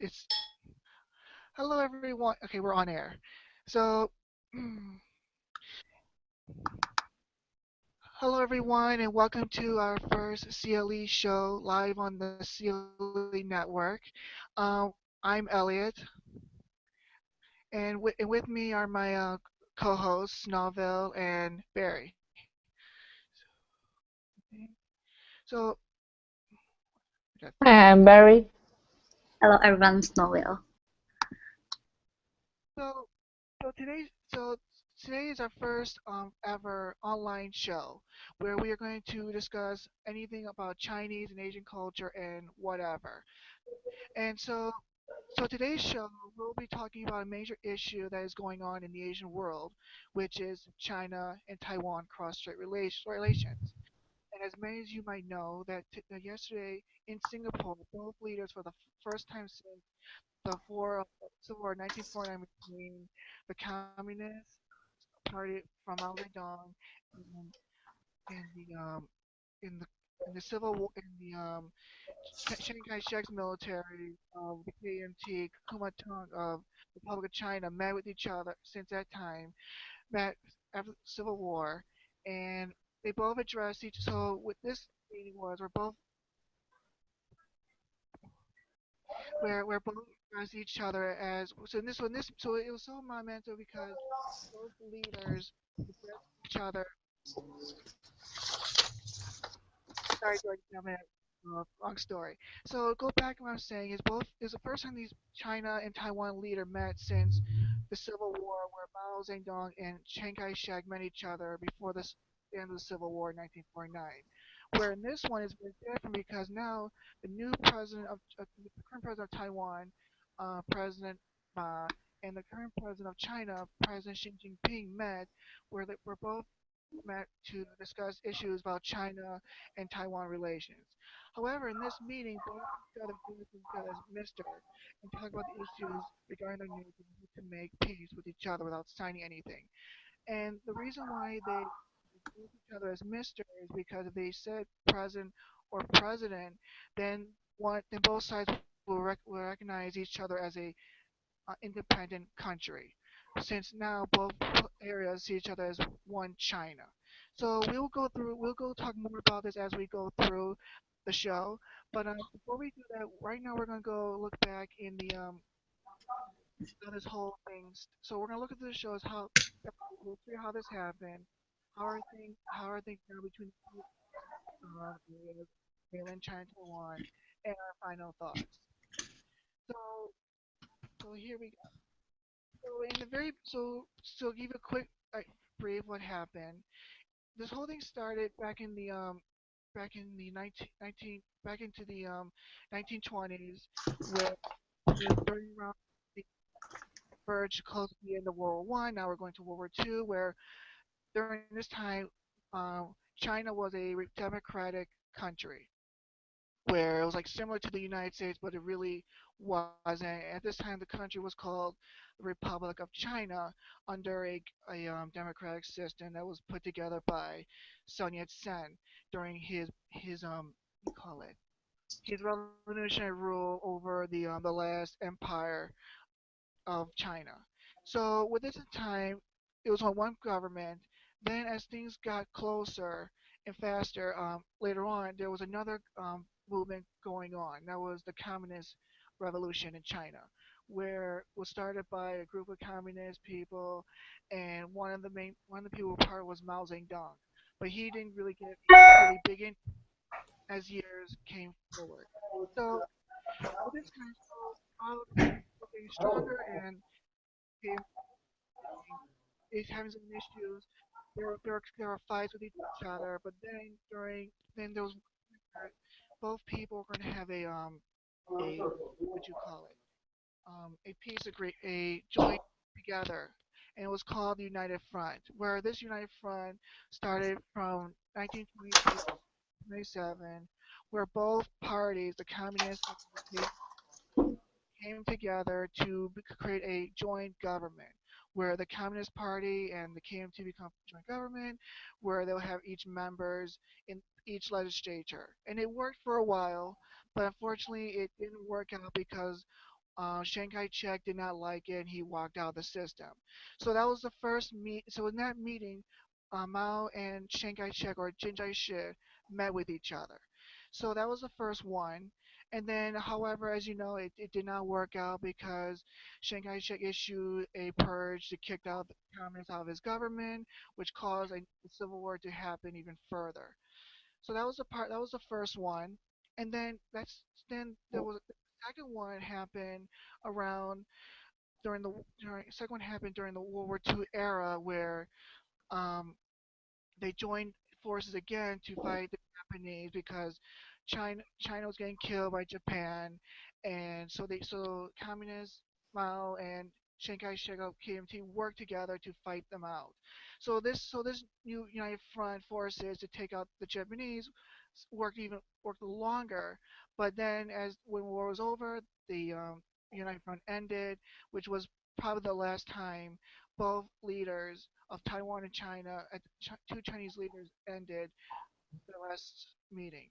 It's hello everyone. Okay, we're on air. So, hello everyone, and welcome to our first CLE show live on the CLE network. I'm Elliot, and with me are my co-hosts Novell and Barry. So, Hi, I'm Barry. Hello everyone, Snowville. so, so today is our first ever online show where we are going to discuss anything about Chinese and Asian culture and whatever. And so today's show, we'll be talking about a major issue that is going on in the Asian world, which is China and Taiwan cross-strait relations. And as many as you might know, that yesterday in Singapore, both leaders for the first time since the Civil War 1949 between the Communist Party from Mao Zedong and, and the in the in the Civil War in the Chiang Kai-shek's military of the KMT Kuomintang of the Republic of China met with each other since that time, met after the Civil War, and they both addressed each. So what this meeting was, we're both addressed each other as so. In this so it was so monumental because both leaders addressed each other. Sorry, George, I'm in long story. So go back to what I'm saying is both is the first time these China and Taiwan leader met since the Civil War, where Mao Zedong and Chiang Kai-shek met each other before the end of the Civil War in 1949. Where in this one is very different because now the new president of the current president of Taiwan, President Ma, and the current president of China, President Xi Jinping, met where both met to discuss issues about China and Taiwan relations. However, in this meeting, both each other addressed each other as Mr. and talk about the issues regarding their neighbors to make peace with each other without signing anything. And the reason why they address each other as Mr. is because if they said President or President, then then both sides will recognize each other as a independent country, since now both areas see each other as one China. So we'll go talk more about this as we go through the show. But before we do that, right now we're gonna go look back in the how this whole thing. So we're gonna look at the show as how we'll see how this happened, how are things now between the two areas, mainland China and Taiwan, and our final thoughts. So so here we go. So in the very so give a quick brief what happened. This whole thing started back in the 19 back into the 1920s, where during around the verge close to the end of World War One. Now we're going to World War Two, where during this time, China was a democratic country where it was like similar to the United States, but it really wasn't. At this time, the country was called the Republic of China under a democratic system that was put together by Sun Yat-sen during his what do you call it his revolutionary rule over the last empire of China. So with this time, it was on one government. Then, as things got closer and faster, later on, there was another movement going on. That was the Communist Revolution in China, where it was started by a group of communist people, and one of the people part was Mao Zedong, but he didn't really get really big in as years came forward. So with this time, so Mao was getting stronger and came is having some issues. There were fights with each other, but then there was where both people were going to have a what you call it a peace agree a joint together, and it was called the United Front. Where this United Front started from 1922 to 27, where both parties, the communists and the came together to create a joint government where the Communist Party and the KMT become joint government, where they'll have each members in each legislature. And it worked for a while, but unfortunately it didn't work out because Chiang Kai-shek did not like it, and he walked out of the system. So that was the first meet. So in that meeting, Mao and Chiang Kai-shek or Chiang Kai-shek met with each other. So that was the first one. And then, however, as you know, it did not work out because Chiang Kai-shek issued a purge to kick out the communists out of his government, which caused a civil war to happen even further. So that was the part. That was the first one, and then there was the second one happened around during second one happened during the World War II era where um, they joined forces again to fight the Japanese because China was getting killed by Japan, and so communists Mao and Chiang Kai-shek of KMT worked together to fight them out. So this new United Front forces to take out the Japanese worked longer, but then as when war was over, the United Front ended, which was probably the last time both leaders of Taiwan and China, two Chinese leaders ended the last meeting.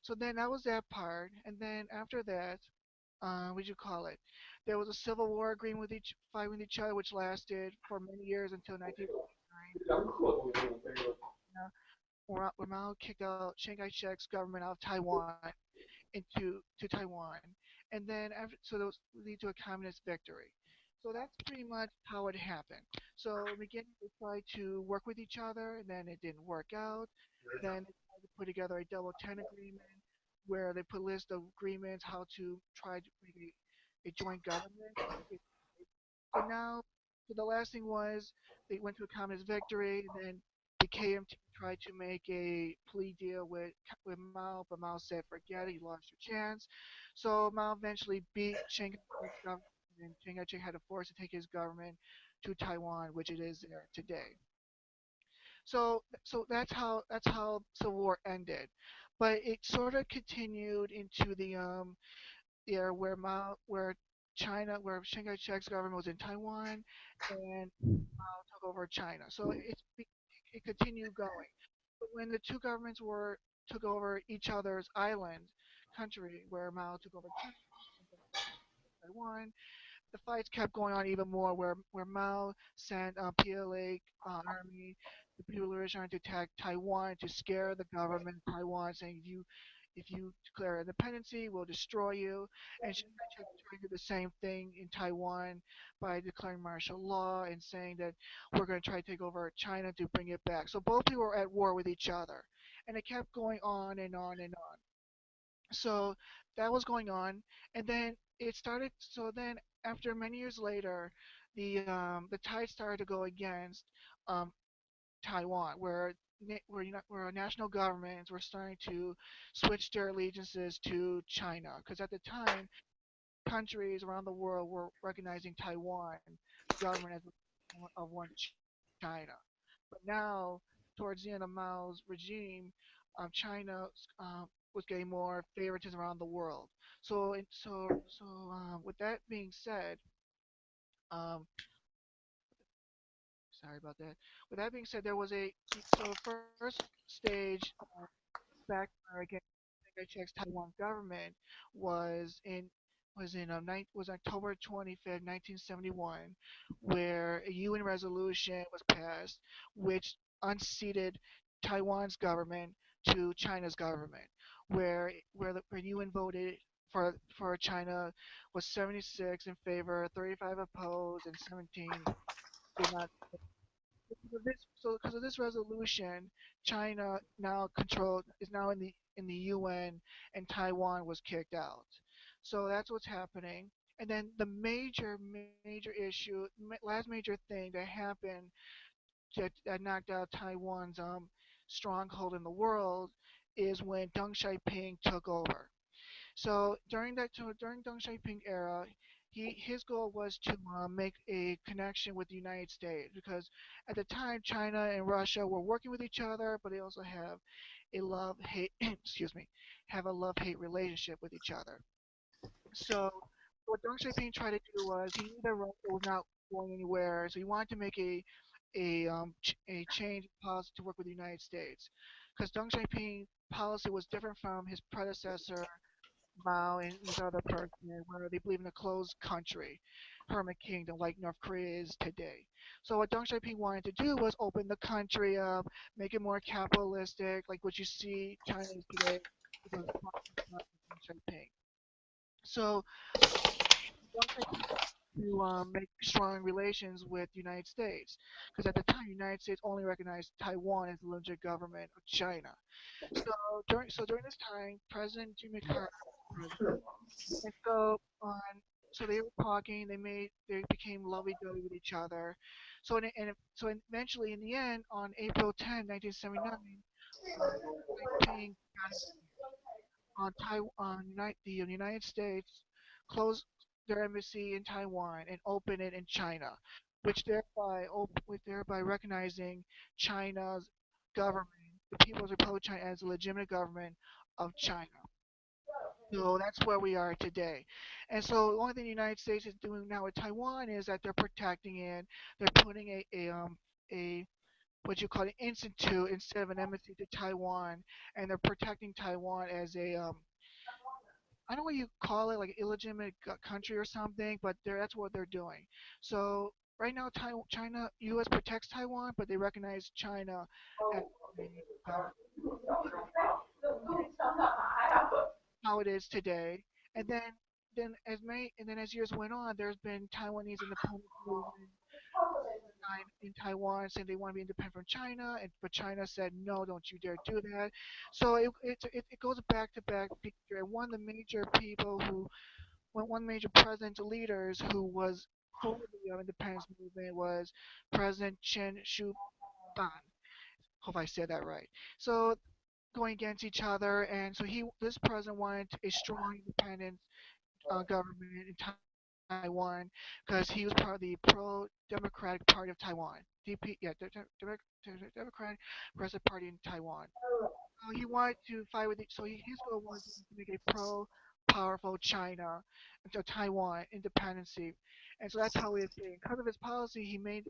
So then that was that part, and then after that, what do you call it? There was a civil war agreement with each fight with each other, which lasted for many years until 1949. Where Mao kicked out Chiang Kai-shek's government out of Taiwan to Taiwan, and then after, so those lead to a communist victory. So that's pretty much how it happened. So in the beginning, they tried to work with each other, and then it didn't work out. Then they tried to put together a double ten agreement, where they put a list of agreements how to try to make a joint government. So now, so the last thing was they went to a communist victory, and then the KMT tried to make a plea deal with Mao, but Mao said, "Forget it, you lost your chance." So Mao eventually beat Chiang Kai-shek's government, and Chiang Kai-shek had to force to take his government to Taiwan, which it is there today. So that's how Civil War ended, but it sort of continued into the era where China, where Chiang Kai-shek's government was in Taiwan, and Mao took over China. So it continued going. But when the two governments were took over each other's island country, where Mao took over China, Taiwan, the fights kept going on even more, where Mao sent PLA army, the People Liberation Army, to attack Taiwan to scare the government of Taiwan, saying if you declare independency, we'll destroy you. And Chiang Kai-shek tried to do the same thing in Taiwan by declaring martial law and saying that we're going to try to take over China to bring it back. So both people were at war with each other, and it kept going on and on and on. So that was going on, and then it started. So then, after many years later, the tide started to go against um, Taiwan, where national governments were starting to switch their allegiances to China, because at the time, countries around the world were recognizing Taiwan government as of one China. But now, towards the end of Mao's regime, China was getting more favoritism around the world. With that being said, um, sorry about that. With that being said, there was a so first stage back against Chiang Taiwan government was in was October 25th, 1971, where a UN resolution was passed which unseated Taiwan's government to China's government, where UN voted for China was 76 in favor, 35 opposed, and 17 did not. Because of this resolution, China now controlled is now in the UN, and Taiwan was kicked out. So that's what's happening. And then the major issue, last major thing that happened that knocked out Taiwan's stronghold in the world is when Deng Xiaoping took over. During Deng Xiaoping era, his goal was to make a connection with the United States because at the time China and Russia were working with each other, but they also have a love hate excuse me have a love hate relationship with each other. So what Deng Xiaoping tried to do was he knew that Russia was not going anywhere, so he wanted to make a change in policy to work with the United States because Deng Xiaoping policy was different from his predecessor Mao and this other person, where they believe in a closed country, hermit kingdom like North Korea is today. So what Deng Xiaoping wanted to do was open the country up, make it more capitalistic, like what you see China is today. It was Deng Xiaoping. So Deng Xiaoping to make strong relations with the United States, because at the time the United States only recognized Taiwan as the legit government of China. So during this time, President Jimmy Carter was president. And so they were talking. They became lovey-dovey with each other. So eventually, in the end, on April 10, 1979, Taiping got on Taiwan, the United States closed their embassy in Taiwan and opened it in China, which thereby recognizing China's government, the People's Republic of China, as the legitimate government of China. So that's where we are today. And so the only thing the United States is doing now with Taiwan is that they're protecting it. They're putting a what you call an institute instead of an embassy to Taiwan, and they're protecting Taiwan as a I don't know what you call it, like illegitimate country or something, but that's what they're doing. So right now, China, U.S. protects Taiwan, but they recognize China as a government. How it is today. And then as years went on, there's been Taiwanese independence movement in Taiwan saying they want to be independent from China, but China said no, don't you dare do that. So it goes back to back picture. And one of the major people who one major president leaders who was for the independence movement was President Chen Shu-ban. Hope I said that right. So going against each other, and so this president wanted a strong independent government in Taiwan because he was part of the pro-democratic party of Taiwan. DP, yeah, Democratic Progressive Party in Taiwan. He wanted to fight with it, so his goal was to make a pro-powerful China until Taiwan independency. And so that's how he became. Because of his policy, he made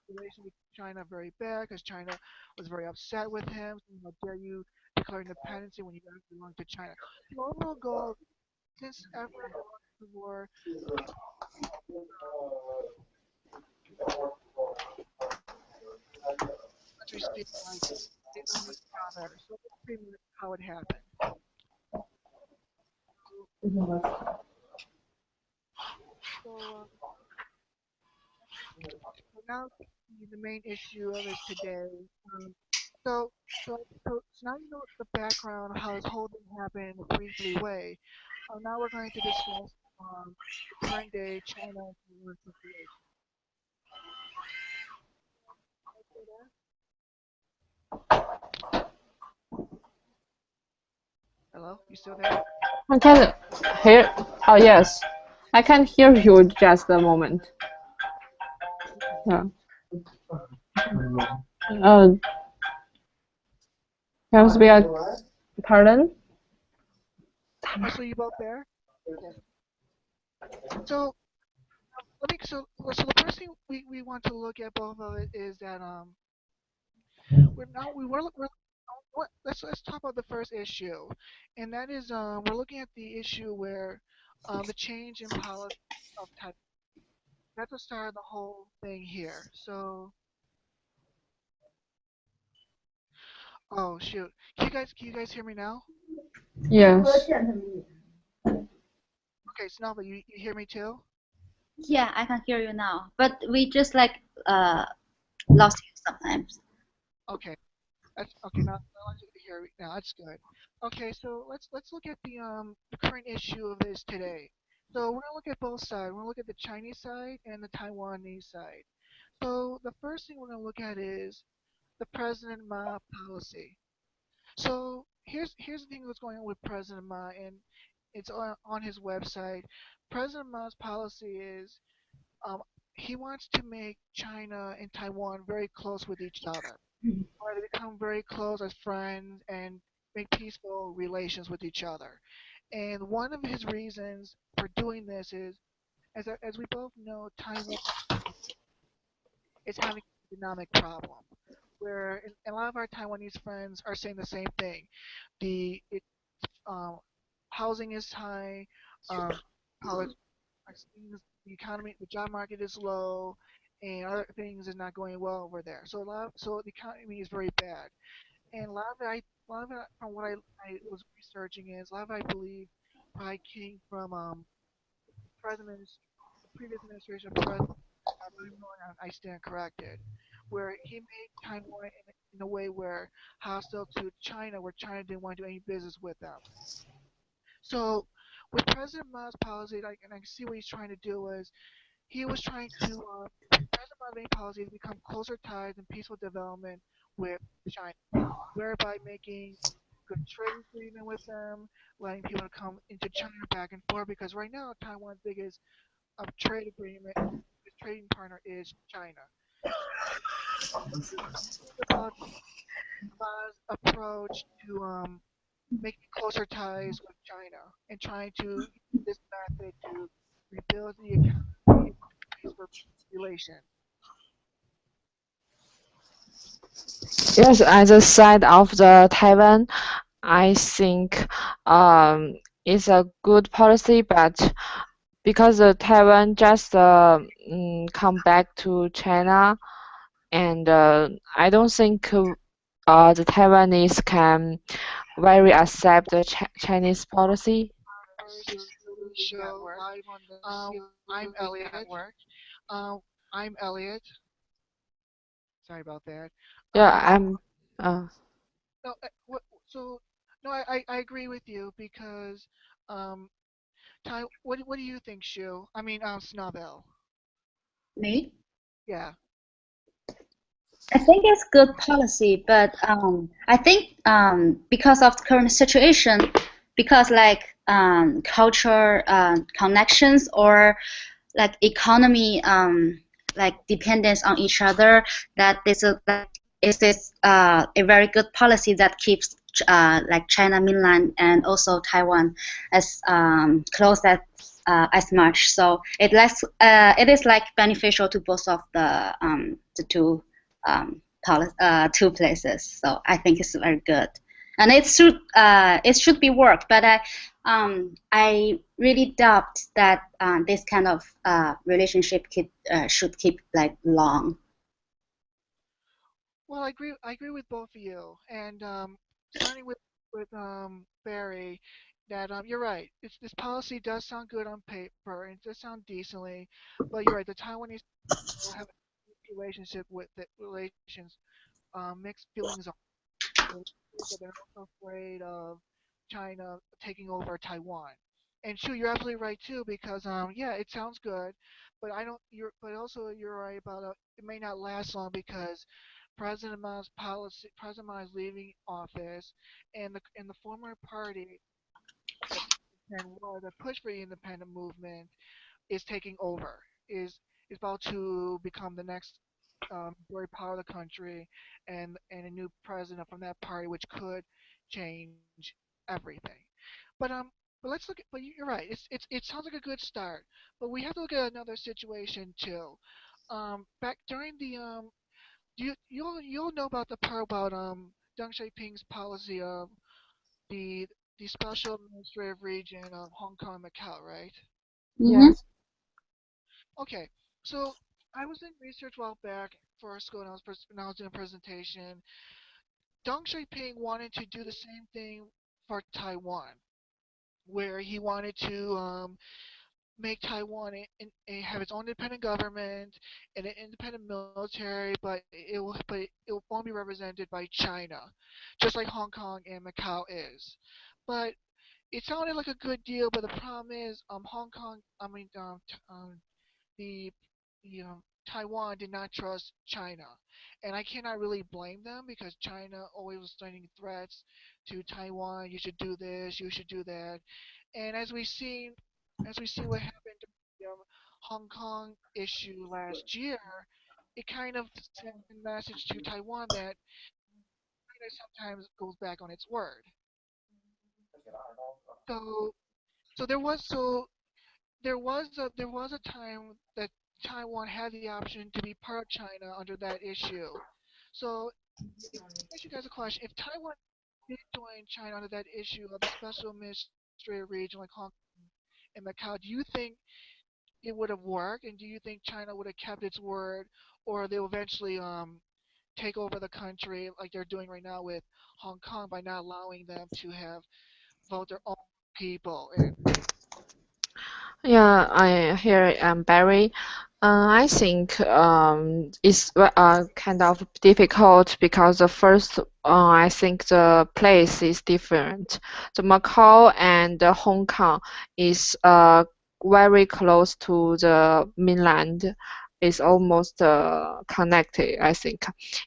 relations with China very bad because China was very upset with him. So, how dare you declare independence when you guys belong to China? The overall goal, since after the war, countries feel like they own each other. So that's pretty much how it happened. So, so now the main issue of is today. Um, so, so now you know the background of how this whole thing happened in a briefly way. Now we're going to discuss the current day China and Taiwan situation. Hello, you still there? I can hear. Oh yes, I can hear you. Just a moment. Okay. Yeah. Uh, can you speak? Pardon? Oh, so you both there? Okay. So so the first thing we want to look at both of it is that we're now we're let's talk about the first issue, and that is we're looking at the issue where the change in policy of type. That's the start of the whole thing here. So oh shoot, can you guys hear me now? Yes. Okay, so now but you hear me too? Yeah, I can hear you now. But we just like uh lost you sometimes. Okay, that's okay now. Now you can hear me now. That's good. Okay, so let's look at the current issue of this today. So we're gonna look at both sides. We're gonna look at the Chinese side and the Taiwanese side. So the first thing we're going to look at is the President Ma policy. So here's the thing that's going on with President Ma, and it's on his website. President Ma's policy is um, he wants to make China and Taiwan very close with each other, or they become very close as friends and make peaceful relations with each other. And one of his reasons for doing this is, as we both know, Taiwan is having an economic problem where a lot of our Taiwanese friends are saying the same thing. The it, um, housing is high, um, college, the economy, the job market is low, and other things is not going well over there. So the economy is very bad, and a lot of it from what I was researching is a lot of it, I believe probably came from presidents, the previous administration of President. If I'm wrong, I stand corrected, where he made Taiwan in a way where hostile to China, where China didn't want to do any business with them. So with President Ma's policy, like, and I can see what he's trying to do is he was trying to President Ma's main policy is become closer ties and peaceful development with China, whereby making good trade agreement with them, letting people come into China back and forth. Because right now, Taiwan's biggest trade agreement, biggest trading partner is China. What do you think about Ma's approach to making closer ties with China and trying to use this method to rebuild the economy and increase relations? Yes, as a side of the Taiwan, I think um, it's a good policy, but because Taiwan just come back to China, and I don't think the Taiwanese can very accept the Chinese policy. Our CLE show live on the CLE network. I'm Elliot. Sorry about that. Yeah, Um, I'm. Uh, no, so no, I agree with you because um, what do you think, Shu? I mean, Snubell. Me? Yeah. I think it's good policy, but I think because of the current situation, because like culture connections or like economy like dependence on each other, that this is like is this a very good policy that keeps like China mainland and also Taiwan as close as much. So it is like beneficial to both of the two places. So I think it's very good, and it should be worked. But I really doubt that this kind of relationship should keep like long. Well, I agree with both of you, and starting with Barry, that you're right. This policy does sound good on paper, and it does sound decently, but you're right. The Taiwanese people have a unique relationship with the relations, mixed feelings on it, but they're also afraid of China taking over Taiwan. And Shu, you're absolutely right too, because yeah, it sounds good, but I don't. But also you're right about it may not last long because President Ma is leaving office, and the former party that that pushed for the independent movement is taking over. Is about to become the next majority power of the country, and a new president from that party, which could change everything. But but you're right. It sounds like a good start, but we have to look at another situation too. Back during the you'll know about the part about Deng Xiaoping's policy of the the special administrative region of Hong Kong and Macau, right? Mm-hmm. yes. Okay, so I was in research a while back for school, and when I was doing a presentation. Deng Xiaoping wanted to do the same thing for Taiwan, where he wanted to make Taiwan have its own independent government and an independent military, but it will only be represented by China, just like Hong Kong and Macau is. But it sounded like a good deal, but the problem is, Hong Kong, I mean, the Taiwan did not trust China, and I cannot really blame them because China always was sending threats to Taiwan. You should do this. You should do that. And as we see what happened during the Hong Kong issue last year, it kind of sent a message to Taiwan that China sometimes goes back on its word. So there was a time that Taiwan had the option to be part of China under that issue. So if I ask you guys a question, if Taiwan did join China under that issue of the special mission strait region like Hong Kong and Macau, do you think it would have worked? And do you think China would have kept its word, or they'll eventually take over the country like they're doing right now with Hong Kong by not allowing them to have vote their own people? And Yeah, I here am Barry. I think it's kind of difficult because the first I think the place is different. The Macau and the Hong Kong is very close to the mainland. It's almost connected, I think.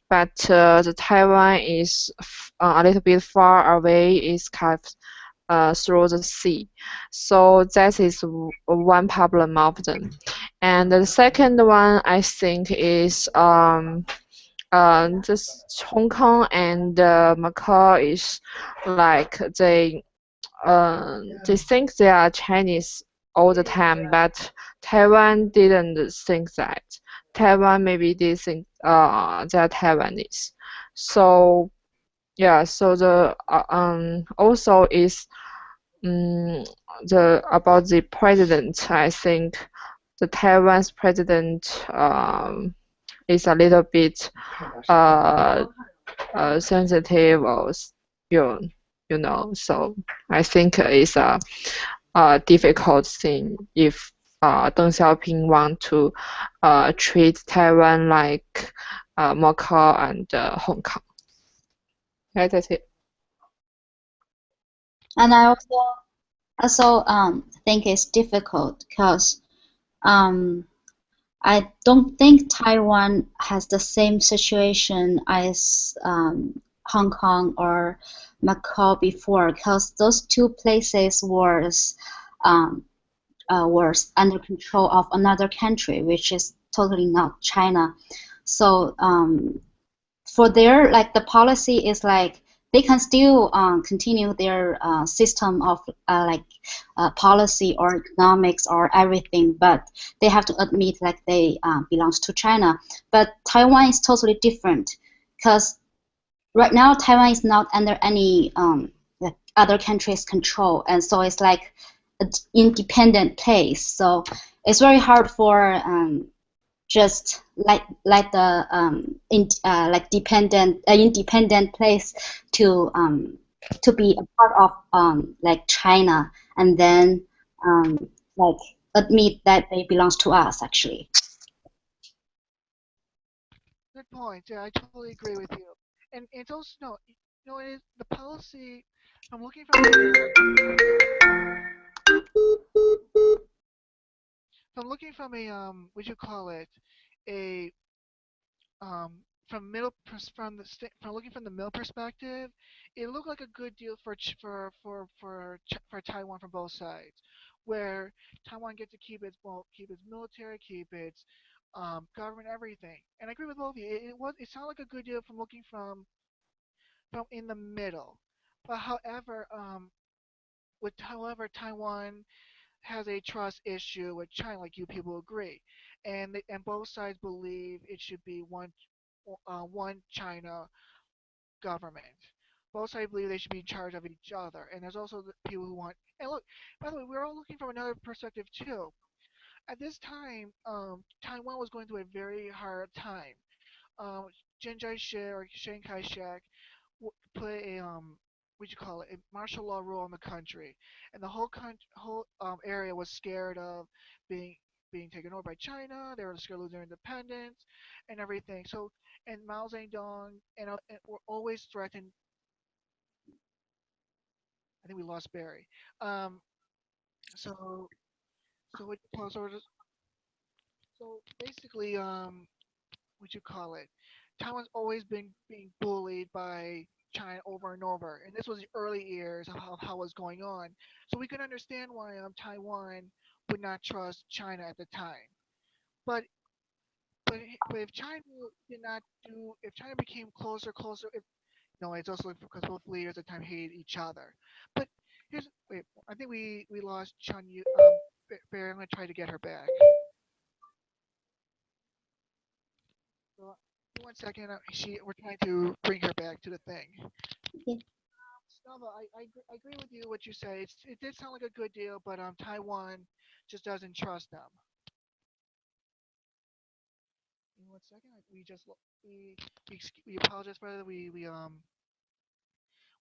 But the Taiwan is a little bit far away. It's kind of through the sea. So that is one problem of them. And the second one I think is this Hong Kong and Macau is like they think they are Chinese all the time, but Taiwan didn't think that. Taiwan maybe they think they are Taiwanese. So yeah, so the also is Mm, the about the president, I think the Taiwan's president is a little bit uh, sensitive or you you know. So I think it's a difficult thing if Deng Xiaoping want to treat Taiwan like Macau and Hong Kong. Right, that's it. And I also think it's difficult because um, I don't think Taiwan has the same situation as Hong Kong or Macau before, because those two places um, was under control of another country, which is totally not China. So for their like the policy is like they can still continue their system of policy or economics or everything, but they have to admit like they belongs to China. But Taiwan is totally different because right now Taiwan is not under any like other countries' control, and so it's like an independent place. So it's very hard for just like the like dependent independent place to be a part of like China and then like admit that they belongs to us actually. good point. Yeah, I totally agree with you. And it's also no, it is the policy. I'm looking from I'm looking from a what you call it, a from from looking from the middle perspective, it looked like a good deal for for Taiwan from both sides, where Taiwan gets to keep its military, keep its government, everything. And I agree with both of you. It sounded like a good deal from looking from in the middle. But however Taiwan has a trust issue with China, like you people agree, and both sides believe it should be one China government. Both sides believe they should be in charge of each other, and there's also the people who want. And look, by the way, we're all looking from another perspective too. At this time, Taiwan was going through a very hard time. Chiang Kai-shek or Chiang Kai-shek put a what you call it, a martial law rule on the country, and the whole area was scared of being taken over by China. They were scared of losing their independence and everything. So, and Mao Zedong and were always threatened. I think we lost Barry. Um, so what so basically what you call it, Taiwan's always been being bullied by China over and over, and this was the early years of how it was going on. So we can understand why Taiwan would not trust China at the time. But but if China did not do, if China became closer, if no, it's also because both leaders at the time hated each other. But wait, I think we lost Chun Yu. Barry, I'm gonna try to get her back. So, one second, we're trying to bring her back to the thing. Okay. Nava, I agree with you what you say. It did sound like a good deal, but Taiwan just doesn't trust them. In 1 second, we just we apologize for that. We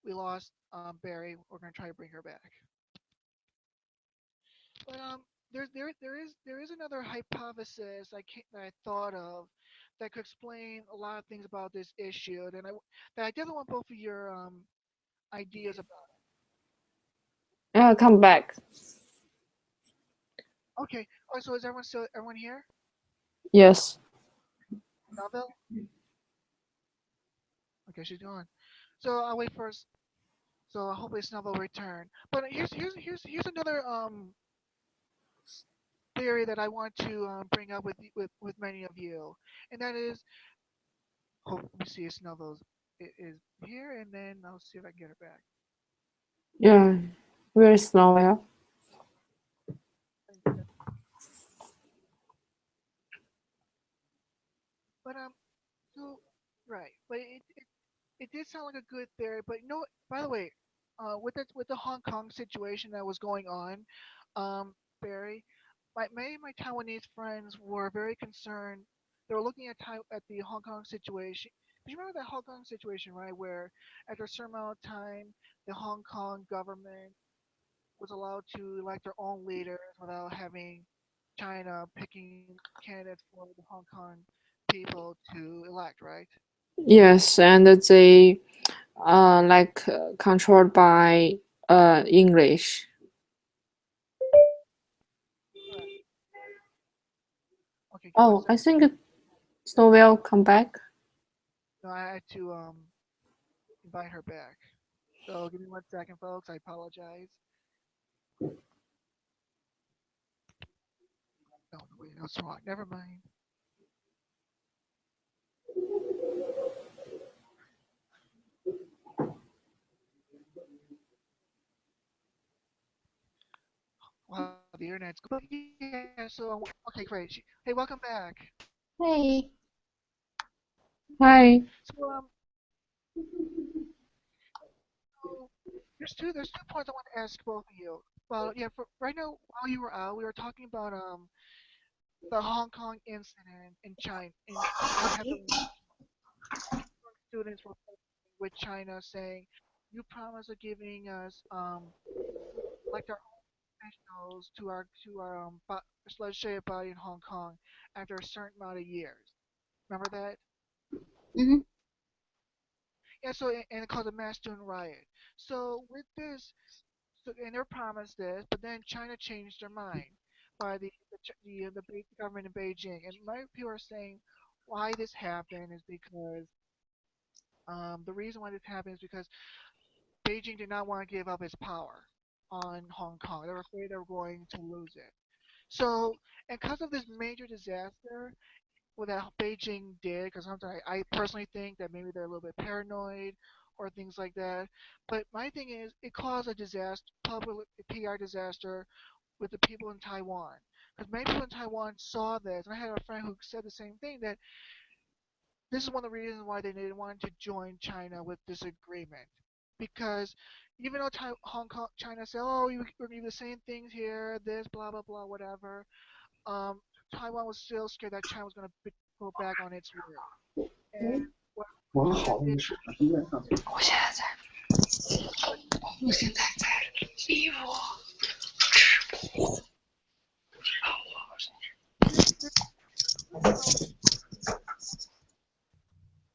lost Barry. We're gonna try to bring her back. But there is another hypothesis that I thought of that could explain a lot of things about this issue, that I definitely want both of your ideas about. Come back. Okay. Oh, so is everyone here? Yes. Novel? Okay, she's gone. So I'll wait first. So hopefully Snub will return. But here's another theory that I want to bring up with many of you, and that is, let me see if Snubbles is here, and then I'll see if I can get her back. Yeah. Where is Noel? But so right, but it did sound like a good theory. But you know, by the way, with the Hong Kong situation that was going on, Barry, many of my Taiwanese friends were very concerned. They were looking at the Hong Kong situation. Do you remember that Hong Kong situation, right, where after a certain amount of time, the Hong Kong government was allowed to elect their own leaders without having China picking candidates for the Hong Kong people to elect, right? Yes, and they like controlled by English. Correct. Okay, give me one Oh, I second. think Noel come back. No, I had to invite her back. So give me 1 second, folks. I apologize. No, no, wait, that's wrong. Never mind. Wow, the internet's good. But yeah, so okay, great. Hey, welcome back. Hey. Hi. So so there's two points I want to ask both of you. Well, yeah, for right now while you were out, we were talking about the Hong Kong incident in China, in what happened when students were with China saying, "You promised of giving us like our officials to our legislative body in Hong Kong after a certain amount of years." Remember that? Mm-hmm. Yeah. So and it caused a mass student riot. So with this, so and they were promised this, but then China changed their mind by the government in Beijing. And my people are saying why this happened is because the reason why this happened is because Beijing did not want to give up its power on Hong Kong. They were afraid they were going to lose it. So, and because of this major disaster, what that Beijing did, because sometimes I personally think that maybe they're a little bit paranoid or things like that. But my thing is, it caused a disaster, public PR disaster with the people in Taiwan. Because many people in Taiwan saw this, and I had a friend who said the same thing, that this is one of the reasons why they didn't want to join China with this agreement. Because even though Hong Kong, China said, "Oh, we're gonna do the same things here, this, blah blah blah, whatever," um, Taiwan was still scared that China was gonna go back on its word. And what China did, what this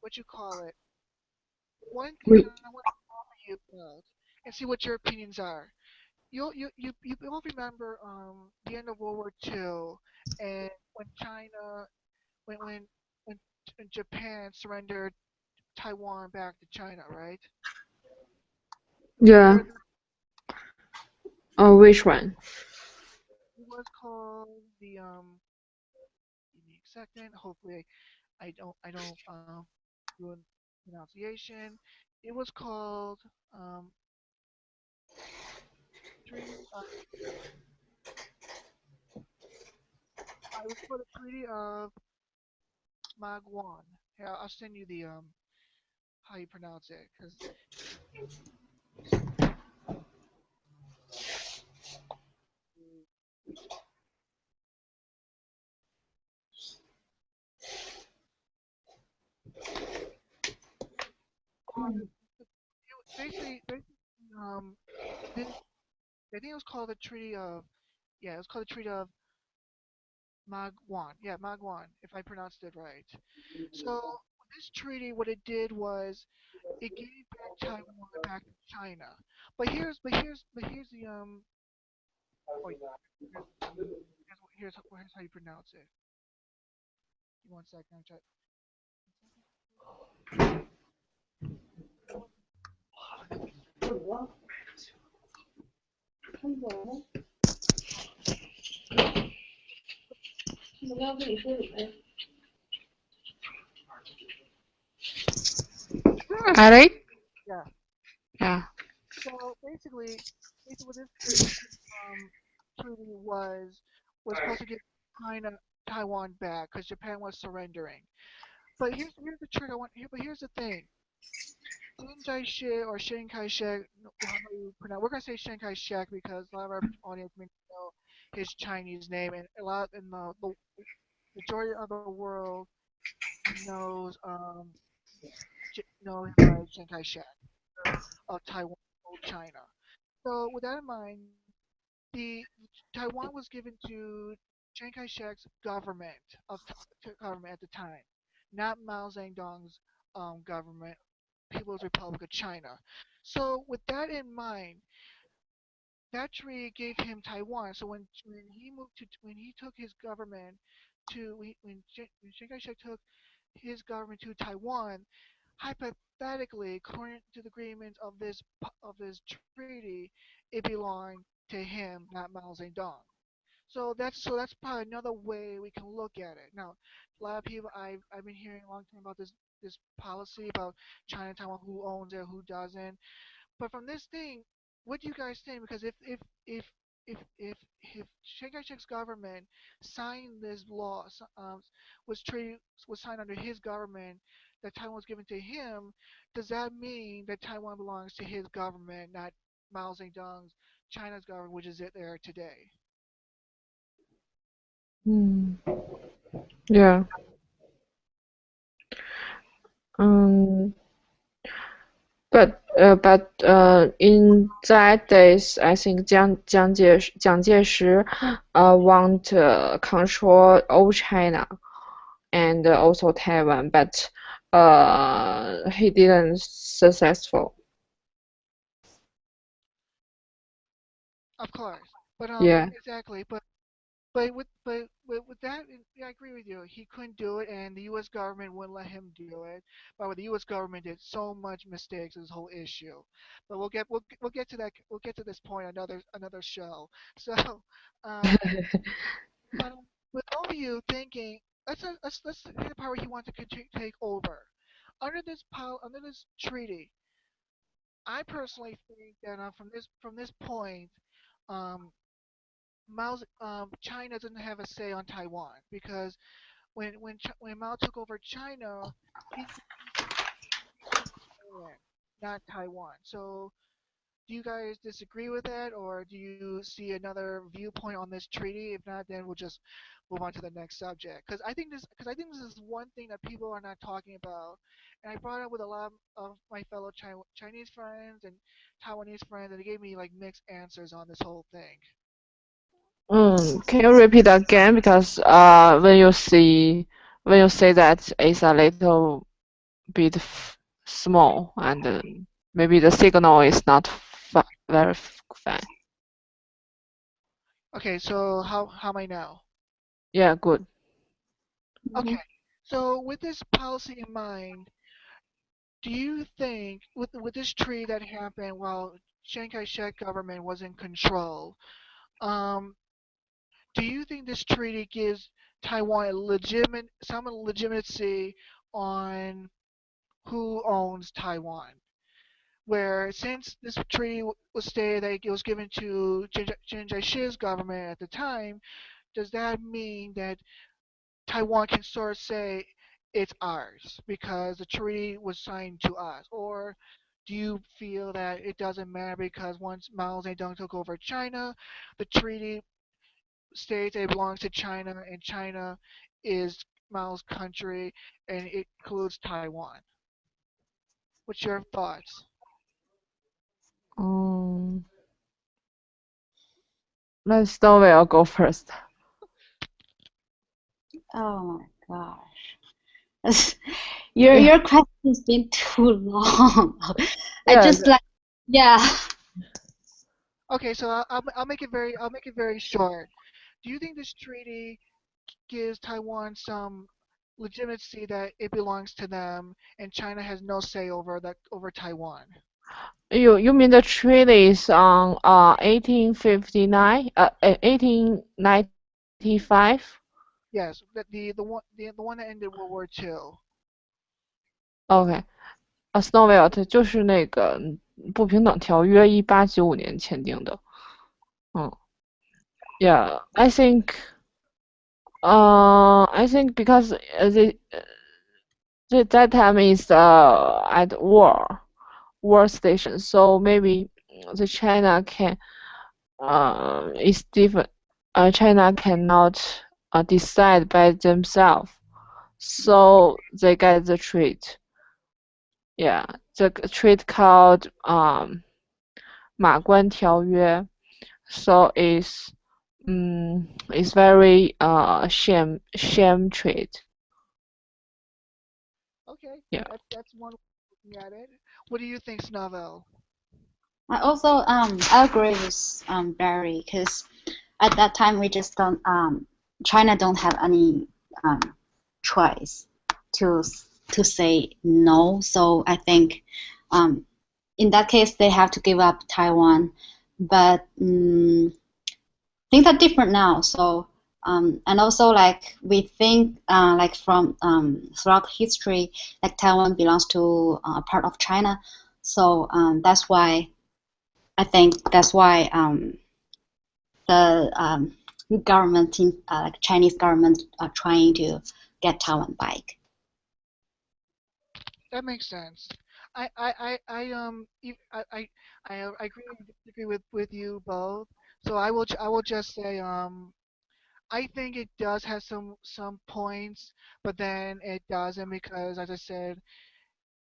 what you call it. One thing We, that I want to offer you about and see what your opinions are. You both remember the end of World War II and when China when when when, when Japan surrendered Taiwan back to China, right? yeah. Remember Oh, which one? it was called the give me a second. Hopefully I don't ruin pronunciation. It was called Treaty it was called the Treaty of Magwan. Yeah, I'll send you the how you pronounce it because Um, basically, this, I think it was called the Treaty of, yeah, it was called the Treaty of Magwan. Yeah, Magwan, if I pronounced it right. So this treaty, what it did was it gave back Taiwan back to China. But here's the oh yeah, here's how you pronounce it. Give me one second. I'm trying. Alright? Yeah. Yeah. So basically what this treaty was supposed to give China Taiwan back because Japan was surrendering. But here's the trick I want here. But here's the thing. Chiang Kai-shek or Chiang Kai-shek, how you pronounce? We're gonna say Chiang Kai-shek because a lot of our audience may know his Chinese name, and a lot in the majority of the world knows know him by Chiang Kai-shek of Taiwan, old China. So with that in mind, the Taiwan was given to Chiang Kai-shek's government at the time, not Mao Zedong's government, People's Republic of China. So with that in mind, that treaty gave him Taiwan. So when he took his government to when Chiang Kai-shek took his government to Taiwan, hypothetically, according to the agreements of this treaty, it belonged to him, not Mao Zedong. So that's probably another way we can look at it. Now, a lot of people I've been hearing a long time about this policy about China and Taiwan, who owns it, who doesn't. But from this thing, what do you guys think? Because if Chiang Kai-shek's government signed this law, was treaty was signed under his government, that Taiwan was given to him, does that mean that Taiwan belongs to his government, not Mao Zedong's China's government, which is it there today? Hmm. Yeah. Um, but in that days, I think Jiang Jieshi want to control all China and also Taiwan, but he didn't successful. Of course, but Yeah. exactly, but with that, yeah, I agree with you. He couldn't do it, and the U.S. government wouldn't let him do it. But the U.S. government did so much mistakes in this whole issue. But we'll get to that. We'll get to this point another show. So, um, but with all of you thinking, let's hit the part where he wants to continue, take over. Under this treaty, I personally think that from this point, um, China doesn't have a say on Taiwan because when Mao took over China, he took Taiwan, not Taiwan. So do you guys disagree with that, or do you see another viewpoint on this treaty? If not, then we'll just move on to the next subject. Because I think this is one thing that people are not talking about, and I brought it up with a lot of my fellow Chinese friends and Taiwanese friends, and they gave me like mixed answers on this whole thing. Can you repeat again? Because when you say that it's a little bit small and maybe the signal is not very fine. Okay, so how am I now? Yeah, good. Okay, so with this policy in mind, do you think with this treaty that happened while Chiang Kai-shek government was in control, um, do you think this treaty gives Taiwan some legitimacy on who owns Taiwan? Where since this treaty was stated that it was given to Chiang Kai-shek's government at the time, does that mean that Taiwan can sort of say it's ours because the treaty was signed to us? Or do you feel that it doesn't matter because once Mao Zedong took over China, the treaty states it belongs to China and China is Mao's country and it includes Taiwan? What's your thoughts? Um, let Stonewall go first. Oh my gosh. Your Yeah, your question's been too long. I yeah. just like yeah. Okay, so I'll make it very short. Do you think this treaty gives Taiwan some legitimacy that it belongs to them and China has no say over Taiwan? You mean the treaty is on 1859, 1895? Yes, the one that ended World War II. OK，Stonewall 就是那个不平等条约，1895年签订的。嗯，Yeah, I think because that time is at war station, so maybe the China can is different. China cannot decide by themselves, so they get the treat. Yeah, the treat called 马关条约. So it's very shame trade. Okay, Yeah. that's one way of looking at it. What do you think, Snavel? I also I agree with Barry because at that time we just don't China don't have any um choice to to say no. So I think um in that case they have to give up Taiwan. But things are different now. So and also like we think like from throughout history, like Taiwan belongs to a part of China. So that's why I think that's why the government, like Chinese government, are trying to get Taiwan back. That makes sense. I agree and disagree with you both. So I will just say I think it does have some points, but then it doesn't because as I said,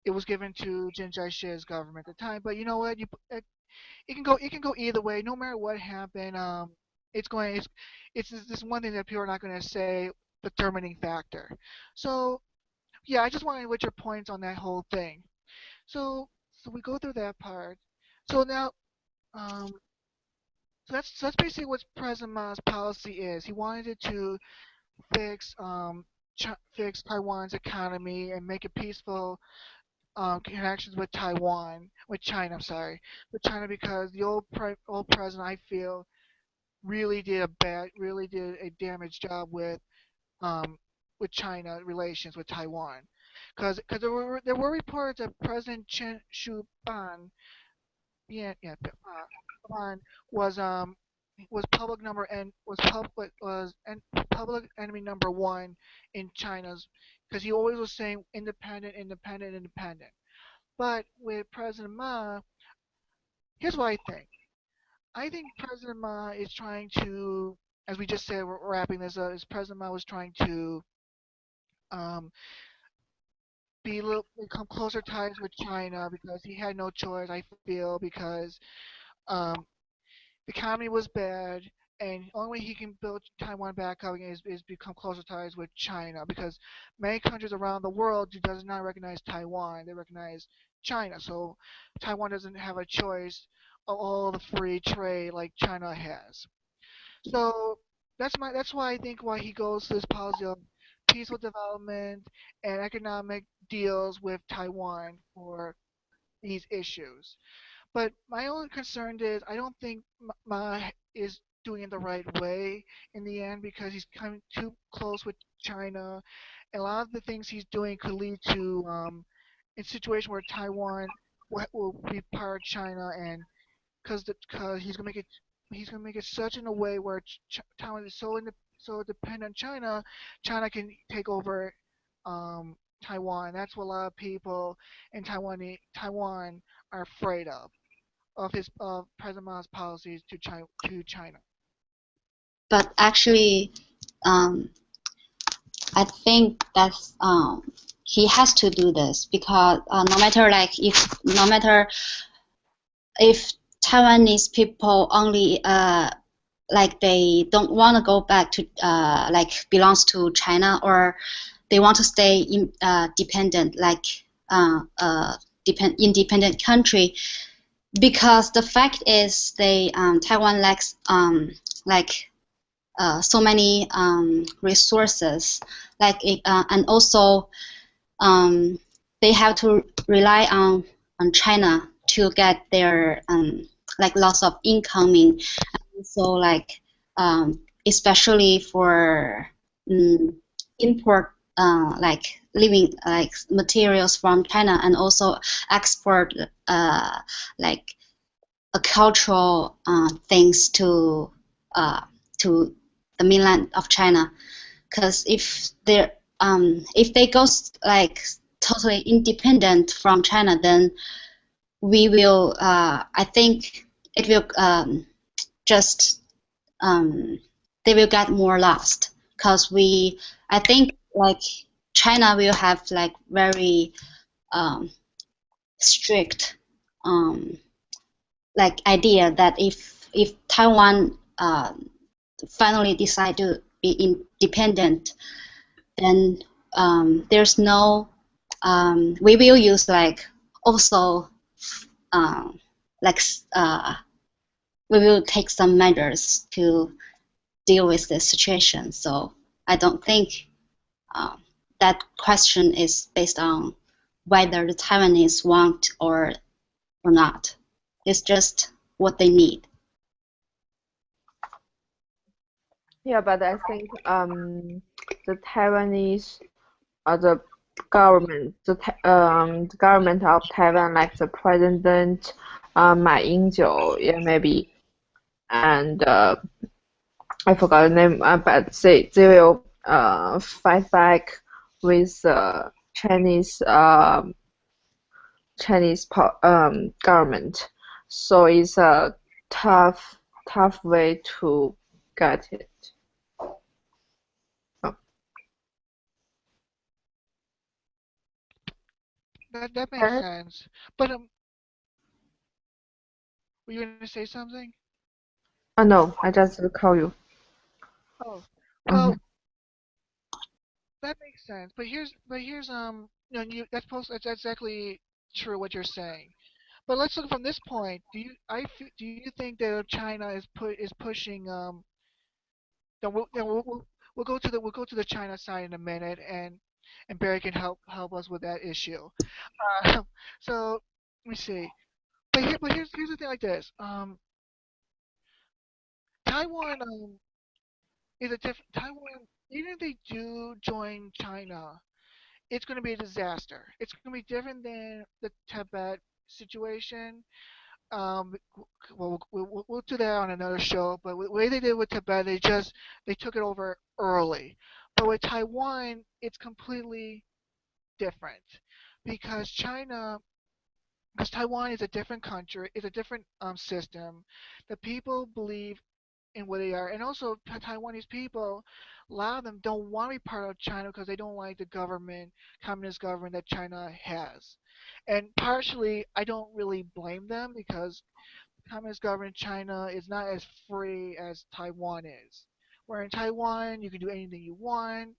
it was given to Jin Jae-shi's government at the time. But you know what? It can go either way. No matter what happened, it's going it's this one thing that people are not going to say the determining factor. So yeah, I just wanted to get your points on that whole thing. So we go through that part. So now um so that's basically what President Ma's policy is. He wanted it to fix fix Taiwan's economy and make it peaceful connections with China. I'm sorry, with China because the old president I feel really did a damaged job with China relations with Taiwan, because there were reports that President Chen Shu-ban, yeah, Ban was public number and was and public enemy number one in China's because he always was saying independent, independent, independent. But with President Ma, here's what I think. I think President Ma is trying to, as we just said, we're wrapping this up. Is President Ma was trying to um, become closer ties with China because he had no choice. I feel because um, the economy was bad, and the only way he can build Taiwan back up is become closer ties with China because many countries around the world does not recognize Taiwan. They recognize China, so Taiwan doesn't have a choice of all the free trade like China has. So that's why I think why he goes to this policy of peaceful development and economic deals with Taiwan for these issues. But my only concern is I don't think Ma is doing it the right way in the end because he's coming too close with China. And a lot of the things he's doing could lead to a situation where Taiwan will be part of China and because he's gonna make it such in a way where Taiwan is so dependent on China, China can take over Taiwan. That's what a lot of people in Taiwan are afraid of his President Mao's policies to China. But actually, um, I think that's he has to do this because no matter like if no matter if Taiwanese people only like they don't want to go back to like belongs to China or they want to stay in dependent like independent country because the fact is they Taiwan lacks like so many resources like and also um, they have to rely on China to get their like lots of incoming. So like especially for import like living like materials from China and also export like a cultural things uh, to the mainland of China. Because if they go like totally independent from China, then we will I think it will just they will get more lost because we I think like China will have like very um, strict um, like idea that if Taiwan finally decide to be independent, then there's no we will use like also um, like we will take some measures to deal with the situation. So I don't think um, that question is based on whether the Taiwanese want or not. It's just what they need. Yeah, but I think the Taiwanese the government the government of Taiwan like the president Ma Ying-jeou, yeah, maybe, and I forgot the name, but they will fight back with Chinese government. So it's a tough way to get it. Oh, That makes uh, sense. But were you gonna say something? no, I just call you. Oh, Mhm. well, that makes sense. But here's that's exactly true what you're saying. But let's look from this point. Do you think that China is pushing then we'll go to the China side in a minute, and Barry can help us with that issue. Uh, so let me see. But here's the thing like this. Taiwan is a different Taiwan. Even if they do join China, it's going to be a disaster. It's going to be different than the Tibet situation. Well, we'll do that on another show. But the way they did with Tibet, they took it over early. But with Taiwan, it's completely different because because Taiwan is a different country, it's a different system. The people believe in what they are, and also Taiwanese people, a lot of them don't want to be part of China because they don't like the government, communist government that China has. And partially, I don't really blame them because communist government in China is not as free as Taiwan is. Where in Taiwan, you can do anything you want,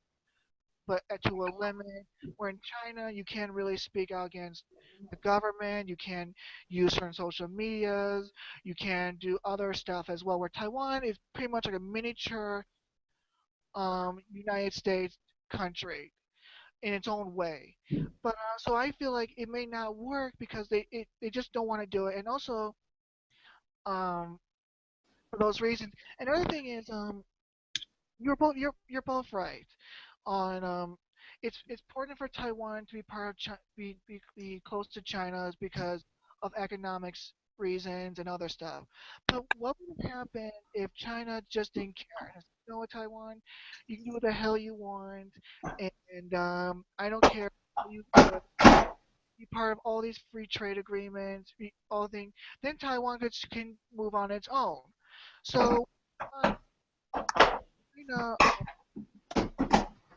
but to a limit. Where in China, you can't really speak out against the government. You can use certain social medias. You can do other stuff as well. Where Taiwan is pretty much like a miniature United States country in its own way. But so I feel like it may not work because they just don't want to do it. And also um, for those reasons. Another thing is you're both right on it's important for Taiwan to be part of be close to China is because of economics reasons and other stuff. But what would have happened if China just didn't care? And said, you know what, Taiwan, you can do what the hell you want, and I don't care how you do it. be part of all these free trade agreements, all things, then Taiwan can move on its own. So uh, China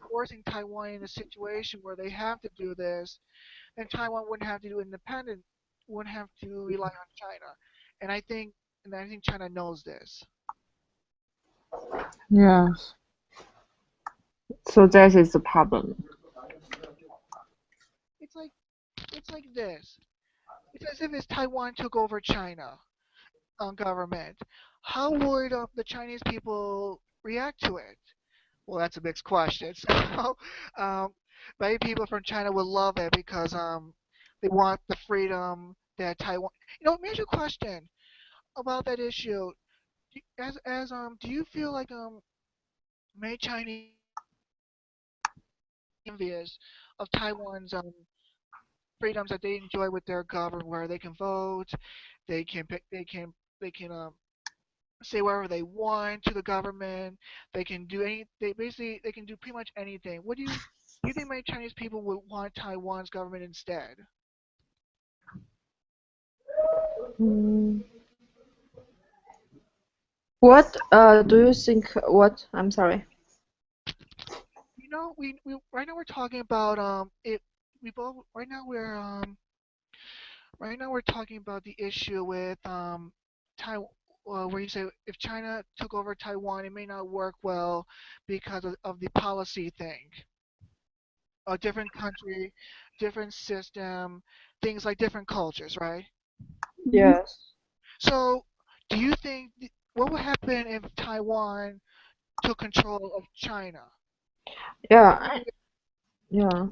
forcing Taiwan in a situation where they have to do this, then Taiwan wouldn't have to do independent, wouldn't have to rely on China. And I think, and I think China knows this. Yes. So that is the problem. It's like it's like this. It's as if Taiwan took over China government. How would the Chinese people react to it? Well, that's a mixed question. So, um, many people from China would love it because they want the freedom that Taiwan. Let me ask you a question about that issue. Do you feel like many Chinese envious of Taiwan's freedoms that they enjoy with their government, where they can vote, they can pick, they can say whatever they want to the government. They can do any. They basically they can do pretty much anything. Do you think many Chinese people would want Taiwan's government instead? Mm. What do you think? What? I'm sorry. We right now we're talking about it. We both right now we're talking about the issue with Taiwan. Where you say if China took over Taiwan, it may not work well because of the policy thing. A different country, different system, things like different cultures, right? Mhm. Yes. So, do you think what would happen if Taiwan took control of China? Yeah. What would be Yeah.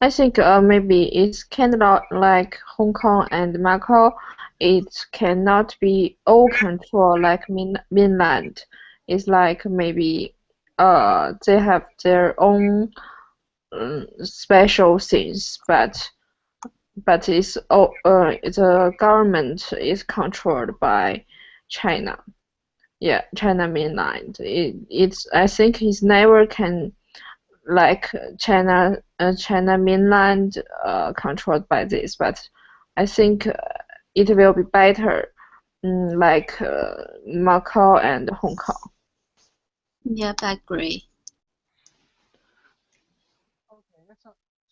I think maybe it's kind of like Hong Kong and Macau. It cannot be all control like mainland. It's like maybe they have their own special things, but the government is controlled by China. Yeah, China mainland. It's I think it's never can like China mainland controlled by this, but I think it will be better like Macau and Hong Kong. Yep, I agree. okay?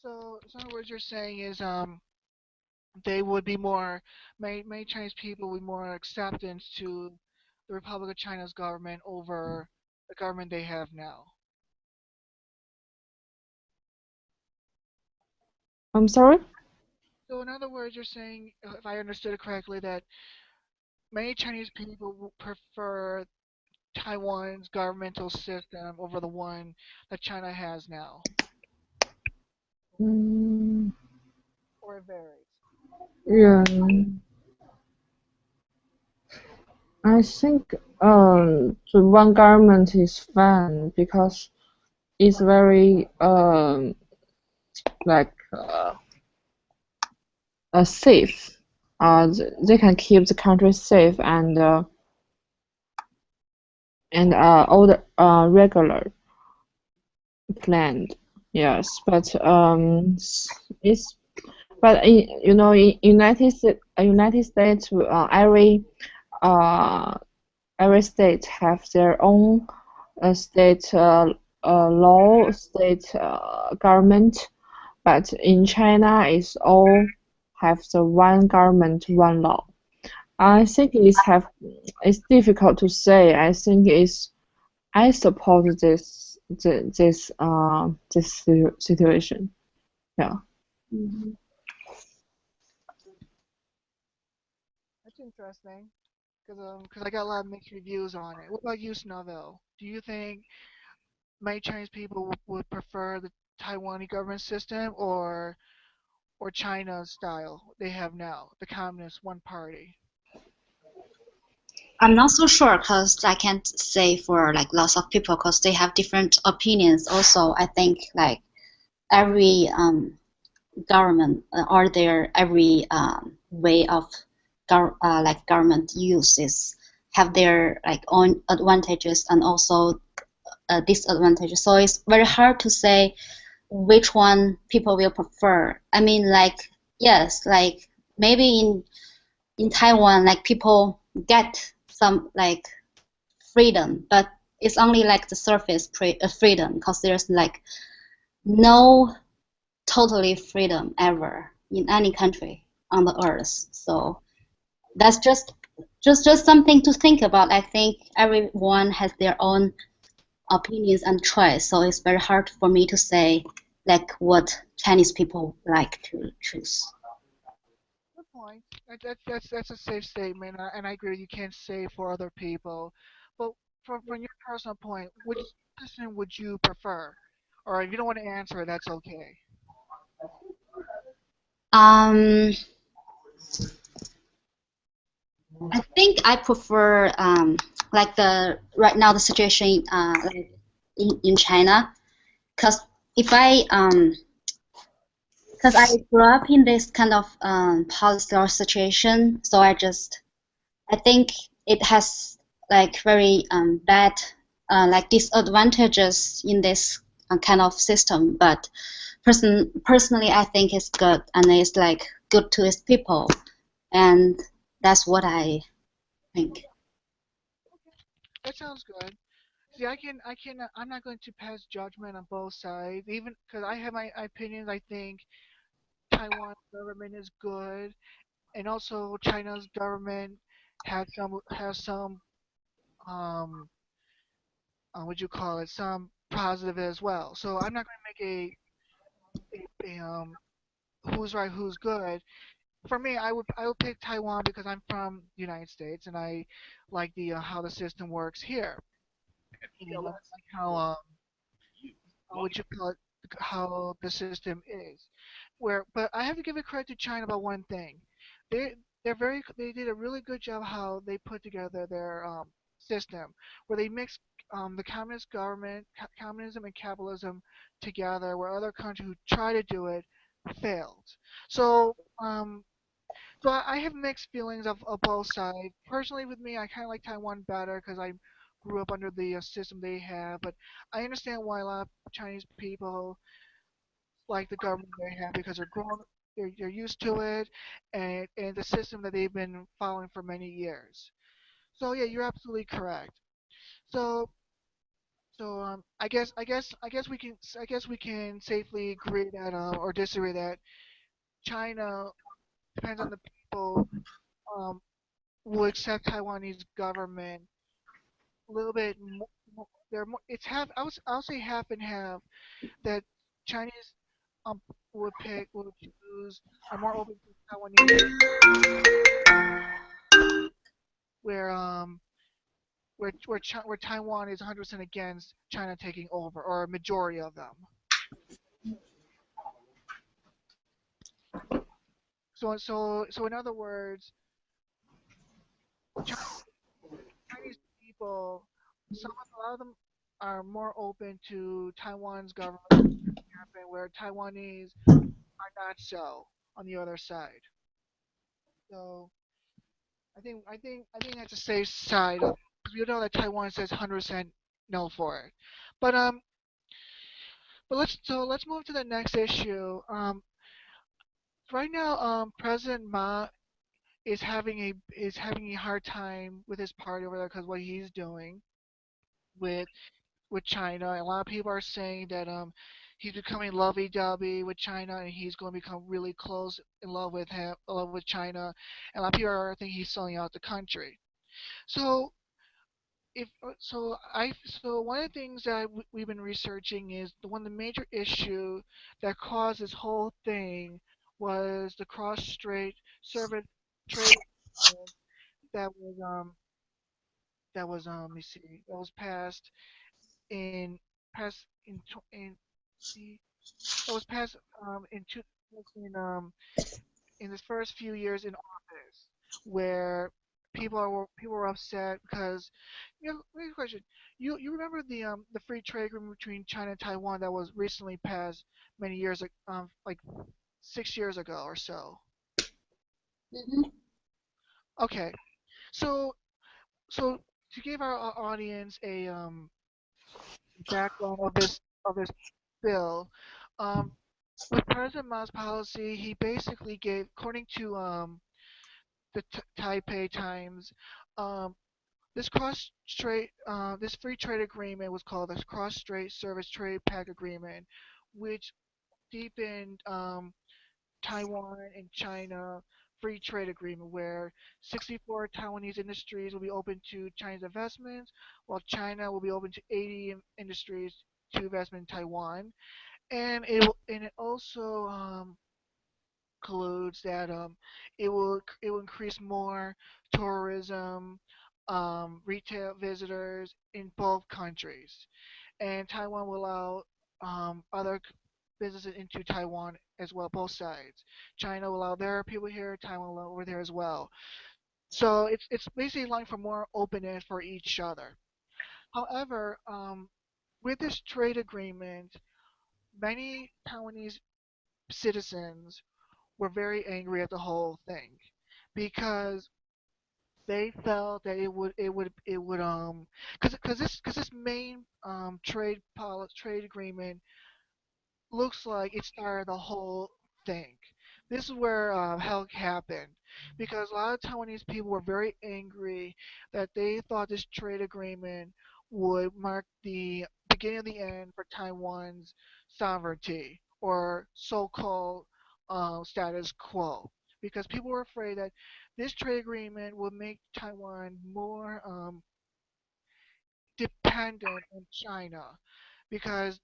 So, in other words, you're saying is they would be more many Chinese people would more acceptance to the Republic of China's government over the government they have now. I'm sorry? So, in other words, you're saying, if I understood it correctly, that many Chinese people would prefer Taiwan's governmental system over the one that China has now, Mm, or it varies. yeah, I think the one government is fine because it's very like safe. They can keep the country safe and all the regular planned. Yes, but it's but in United States, uh every state have their own state law, state government, but in China, it's all have the one government, one law. I think it's difficult to say. I suppose this situation. Yeah. Mhm. That's interesting, because I got a lot of mixed reviews on it. What about you, Snowville? Do you think many Chinese people would prefer the Taiwanese government system or China's style they have now, the communist one party? I'm not so sure because I can't say for like lots of people because they have different opinions. Also, I think like every government or their every way of like government uses have their like own advantages and also disadvantages. So it's very hard to say which one people will prefer. I mean, like, yes, like maybe in Taiwan, like people get some like freedom, but it's only like the surface freedom because there's like no totally freedom ever in any country on the earth. So that's just something to think about. I think everyone has their own opinions and choice, so it's very hard for me to say like what Chinese people like to choose. Good point. That's a safe statement, and I agree. You can't say for other people, but from your personal point, which system would you prefer? Or if you don't want to answer, that's okay. Um, I think I prefer like the right now the situation like in China, because if I because I grew up in this kind of policy or situation, so I think it has like very bad like disadvantages in this kind of system. But personally, I think it's good and it's like good to its people, and that's what I think. That sounds good. See, I'm not going to pass judgment on both sides, even because I have my opinions. I think Taiwan's government is good, and also China's government has some um what you call it, some positive as well. So I'm not going to make a who's right, who's good. For me, I would pick Taiwan because I'm from the United States and I like the how the system works here. And I like how what you call it, how the system is. But I have to give it credit to China about one thing. They they did a really good job how they put together their system where they mix the communist government, communism and capitalism together, where other countries who try to do it failed. So I have mixed feelings of both sides. Personally, with me, I kind of like Taiwan better because I grew up under the system they have. But I understand why a lot of Chinese people like the government they have because they're used to it, and the system that they've been following for many years. So yeah, you're absolutely correct. So I guess we can safely agree that or disagree that China depends on the people um will accept Taiwanese government a little bit more. They're more. It's half. I'll say half and half. That Chinese um would choose are more open to Taiwanese, where where Taiwan is 100% against China taking over, or a majority of them. So in other words, Chinese people, a lot of them are more open to Taiwan's government happen, where Taiwanese are not so on the other side. So I think that's a safe side of because we know that Taiwan says 100% no for it. But let's move to the next issue. Right now President Ma is having a hard time with his party over there because what he's doing with with China. A lot of people are saying that he's becoming lovey-dovey with China and he's going to become really close in love with China. And a lot of people are thinking he's selling out the country. So if so one of the things that we've been researching is one of the major issue that caused this whole thing was the cross-strait service trade agreement that was let me see that was passed in see that was passed in two in in his first few years in office, where people were upset because here's a question. You remember the free trade agreement between China and Taiwan that was recently passed many years like 6 years ago or so. Mhm. Okay, so so to give our audience a background of this bill, Um, with President Mao's policy, he basically gave, according to the Taipei Times, um, this free trade agreement was called the Cross-Strait Service Trade Pact Agreement, which deepened Taiwan and China free trade agreement, where 64 Taiwanese industries will be open to Chinese investments, while China will be open to 80 industries to investment in Taiwan. And it also concludes that it will increase more tourism, retail visitors in both countries, and Taiwan will allow other businesses into Taiwan as well, both sides. China will allow their people here, Taiwan will allow over there as well. So it's basically allowing for more openness for each other. However, with this trade agreement, many Taiwanese citizens were very angry at the whole thing because they felt that it would because this main trade agreement looks like it started the whole thing. This is where hell happened because a lot of Taiwanese people were very angry that they thought this trade agreement would mark the beginning of the end for Taiwan's sovereignty or so-called status quo. Because people were afraid that this trade agreement would make Taiwan more dependent on China because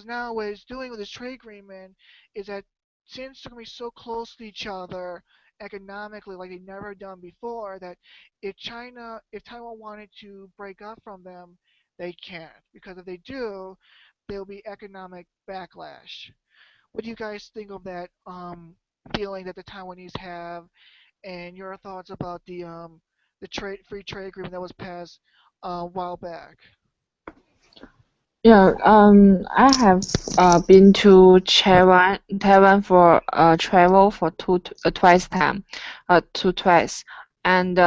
now what it's doing with this trade agreement is that since they're going to be so close to each other economically like they've never done before, that if Taiwan wanted to break up from them, they can't, because if they do, there'll be economic backlash. What do you guys think of that feeling that the Taiwanese have, and your thoughts about the free trade agreement that was passed a while back? Yeah, I have been to Taiwan for travel for twice time, twice, and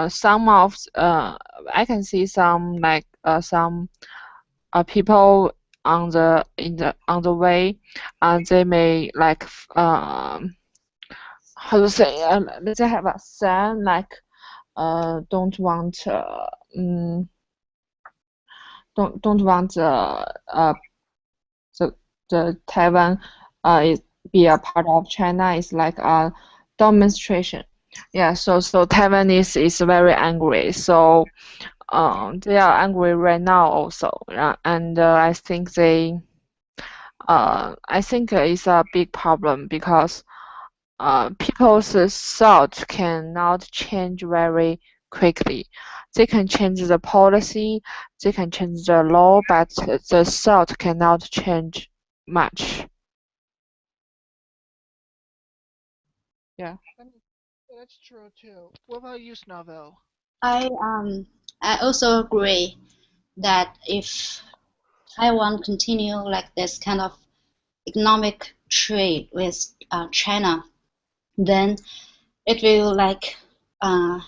some of I can see some like some people on the way, they may like how to say they have a sign like don't want don't want the the Taiwan is be a part of China is like a demonstration. Yeah, so Taiwanese is very angry. So they are angry right now also. And I think it's a big problem because people's thought cannot change very quickly. They can change the policy, they can change the law, but the thought cannot change much. Yeah. I mean, yeah, that's true too. What about you, Snavel? I also agree that if Taiwan continue like this kind of economic trade with China, then it will like uh,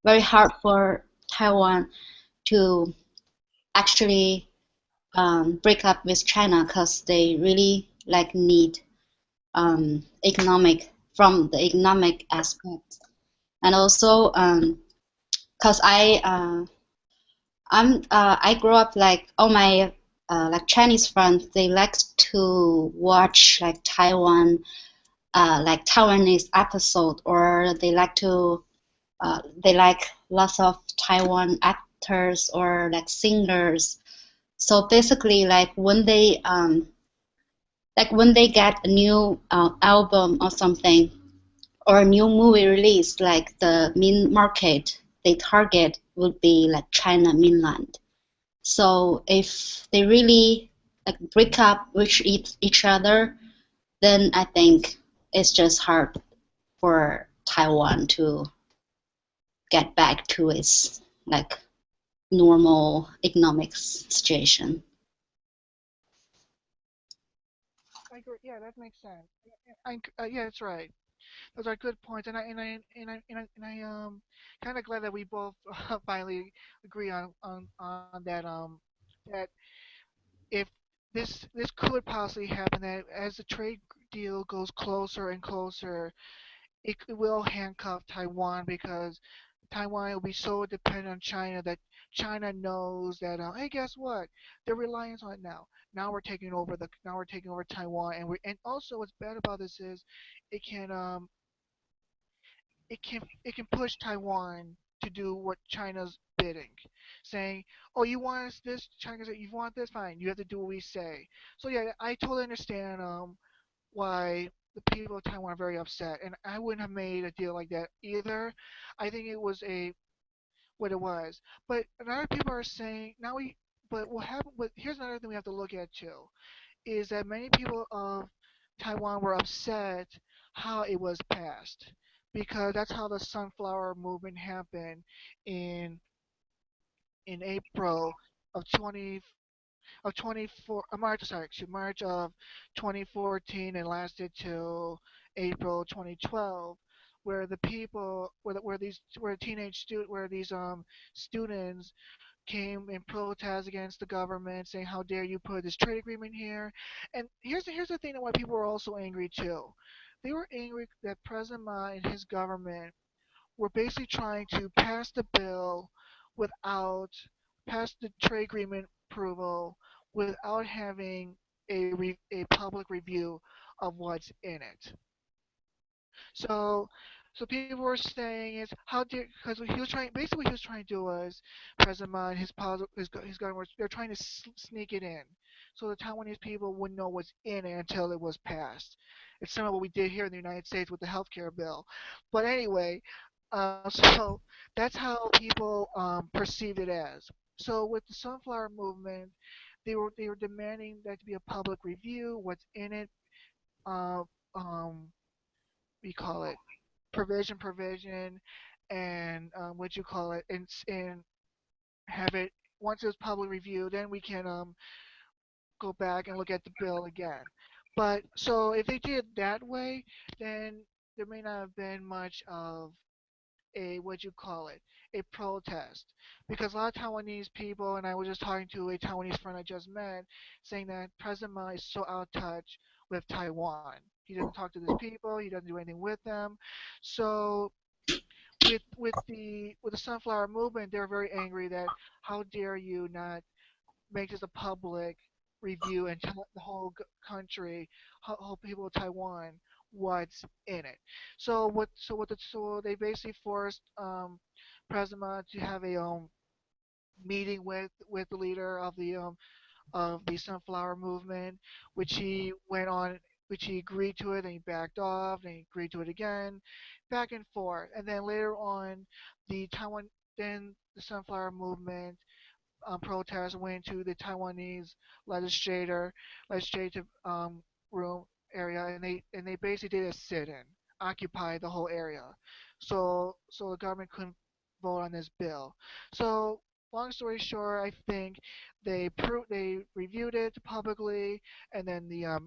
very hard for Taiwan to actually break up with China because they really like need economic from the economic aspect, and also because I grew up like all my like Chinese friends, they like to watch like Taiwanese episode, or they like lots of Taiwan actors or like singers. So basically, like when they get a new album or something, or a new movie released, like the main market they target would be like China mainland. So if they really like break up with each other, then I think it's just hard for Taiwan to get back to its like normal economic situation. I agree. Yeah, that makes sense. Yeah, that's right. Those are good points, and I kind of glad that we both finally agree on that that if this could possibly happen that as the trade deal goes closer and closer, it will handcuff Taiwan because Taiwan will be so dependent on China that China knows that hey, guess what? They're reliant on it now. Now we're taking over Taiwan, and also what's bad about this is it can um it can push Taiwan to do what China's bidding, saying, "Oh, you want us this?" China says, "You want this? Fine. You have to do what we say." So yeah, I totally understand why the people of Taiwan are very upset, and I wouldn't have made a deal like that either. I think it was a what it was. But another people are saying now we. But what happened? But here's another thing we have to look at too is that many people of Taiwan were upset how it was passed because that's how the sunflower movement happened in in April of 20 of 24 March sorry excuse March of 2014 and lasted till April 2012 where the people where these where teenage where these students came and protest against the government, saying, "How dare you put this trade agreement here?" And here's the thing that why people were also angry too. They were angry that President Ma and his government were basically trying to pass the bill without pass the trade agreement approval without having a public review of what's in it. So, so people were saying is how did because he was trying basically what he was trying to do was President Ma and his government they're trying to sneak it in, so the Taiwanese people wouldn't know what's in it until it was passed. It's similar to what we did here in the United States with the healthcare bill. But anyway, so that's how people perceived it as. So with the sunflower movement, they were demanding that to be a public review, what's in it, uh, we call it provision, and what you call it, and have it once it's public review, then we can go back and look at the bill again. But so if they did it that way, then there may not have been much of a what you call it a protest because a lot of Taiwanese people and I was just talking to a Taiwanese friend I just met saying that President Ma is so out of touch with Taiwan. He doesn't talk to these people. He doesn't do anything with them. So with the sunflower movement, they're very angry that how dare you not make this a public review and tell the whole country, whole people of Taiwan, what's in it. So they basically forced President Ma to have a meeting with the leader of the sunflower movement, which he went on, which he agreed to it, and he backed off, and he agreed to it again, back and forth, and then later on, the Taiwan, then the sunflower movement protest went to the Taiwanese legislative room area, and they basically did a sit-in, occupy the whole area, so the government couldn't vote on this bill. So long story short, I think they reviewed it publicly, and then the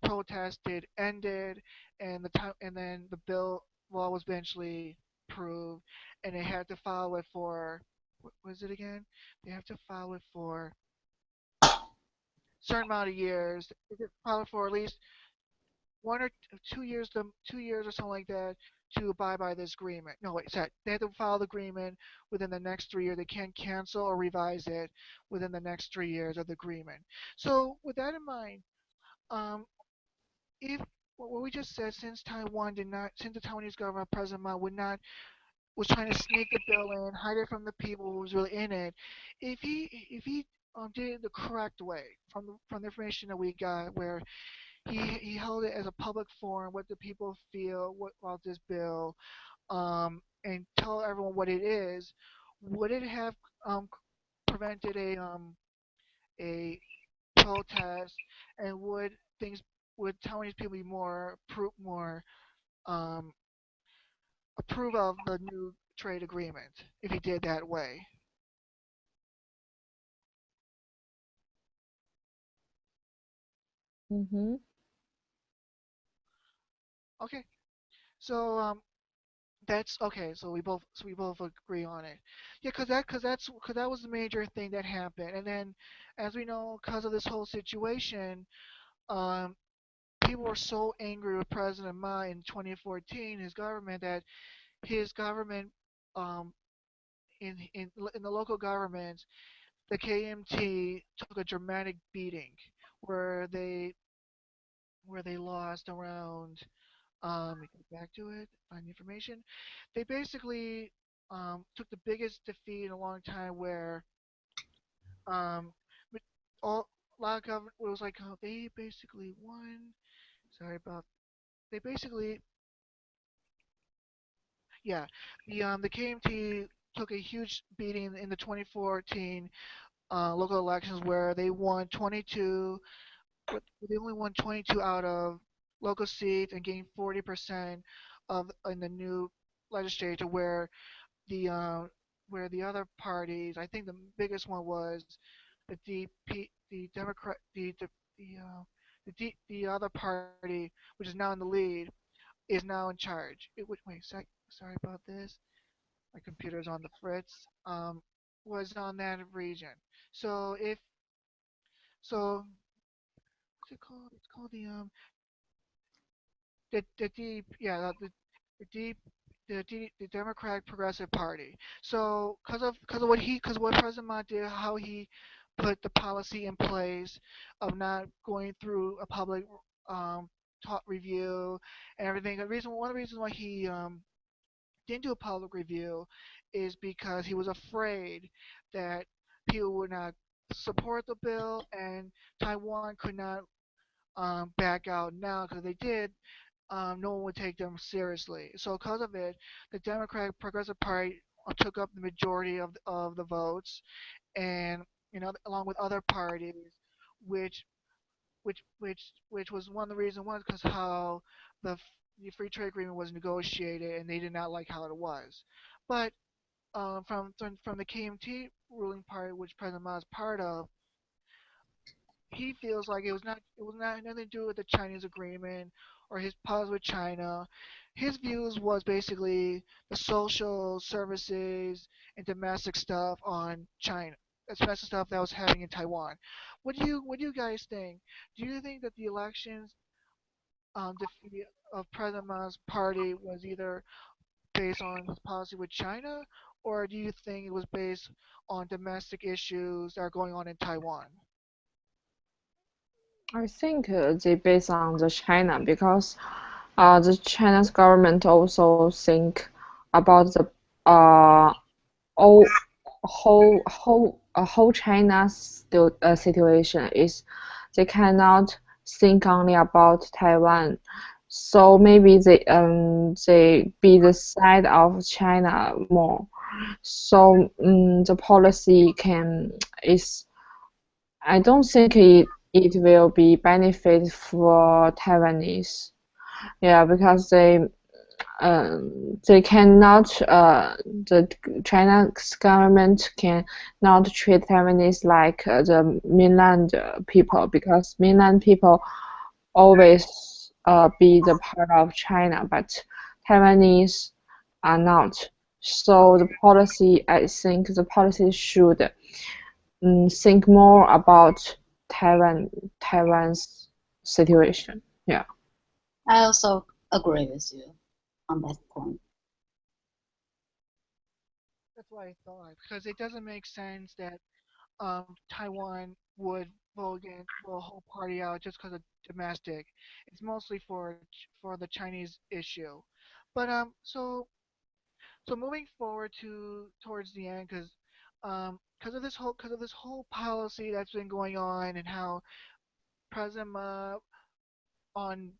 protest did ended, and then the bill law was eventually approved, and they had to file it for what was it again? They have to file it for certain amount of years. They have to file it for at least 1 or 2 years, 2 years or something like that, to abide by this agreement. No, wait, sorry. They have to file the agreement within the next 3 years. They can't cancel or revise it within the next 3 years of the agreement. So with that in mind, um, if what we just said, since the Taiwanese government, President Ma, would not was trying to sneak the bill in, hide it from the people who was really in it. If he did it the correct way, from the information that we got, where he held it as a public forum, what the people feel about this bill, and tell everyone what it is, would it have um, prevented a protest, and would Taiwanese people be more um, approve of the new trade agreement if he did that way? Mm-hmm. Okay, so That's okay. So we both agree on it. Yeah, cause that was the major thing that happened. And then, as we know, cause of this whole situation, um, people were so angry with President Ma in 2014, his government, that his government, um, in the local governments, the KMT took a dramatic beating, where they lost around. Let me get back to it. Find the information. They basically took the biggest defeat in a long time, where um, with all a lot of government it was like they basically won. Sorry about. They basically yeah, the KMT took a huge beating in the 2014 local elections, where they won 22. They only won 22 out of local seats and gained 40% of in the new legislature, where the other parties, I think the biggest one was the DP, the Democrat, the other party, which is now in the lead, is now in charge. Wait, sorry about this. My computer's on the fritz. Was on that region. So if so, what's it called? It's called the deep yeah the deep the Democratic Progressive Party. So because what President Ma did, how he put the policy in place of not going through a public um talk review and everything. One of the reasons why he didn't do a public review is because he was afraid that people would not support the bill, and Taiwan could not back out now, because if they did, no one would take them seriously. So because of it, the Democratic Progressive Party took up the majority of the votes, and along with other parties, which which was one of the reasons, one because how the free trade agreement was negotiated, and they did not like how it was. But from the KMT ruling party, which President Ma is part of, he feels like it was not nothing to do with the Chinese agreement or his policy with China. His views was basically the social services and domestic stuff on China, domestic stuff that was happening in Taiwan. What do you guys think? Do you think that the elections defeat of President Ma's party was either based on his policy with China, or do you think it was based on domestic issues that are going on in Taiwan? I think they based on the China because the China's government also think about the uh all whole China's situation is they cannot think only about Taiwan. So maybe they be the side of China more. So the policy can is I don't think it will be benefit for Taiwanese. Yeah, because they cannot the China's government cannot treat Taiwanese like the mainland people because mainland people always be the part of China, but Taiwanese are not. So the policy, I think the policy should think more about Taiwan's situation. Yeah. I also agree with you on that point. That's what I thought, because it doesn't make sense that Taiwan would vote a whole party out just because of domestic. It's mostly for the Chinese issue. But so moving forward towards the end, because of this whole policy that's been going on, and how President Ma on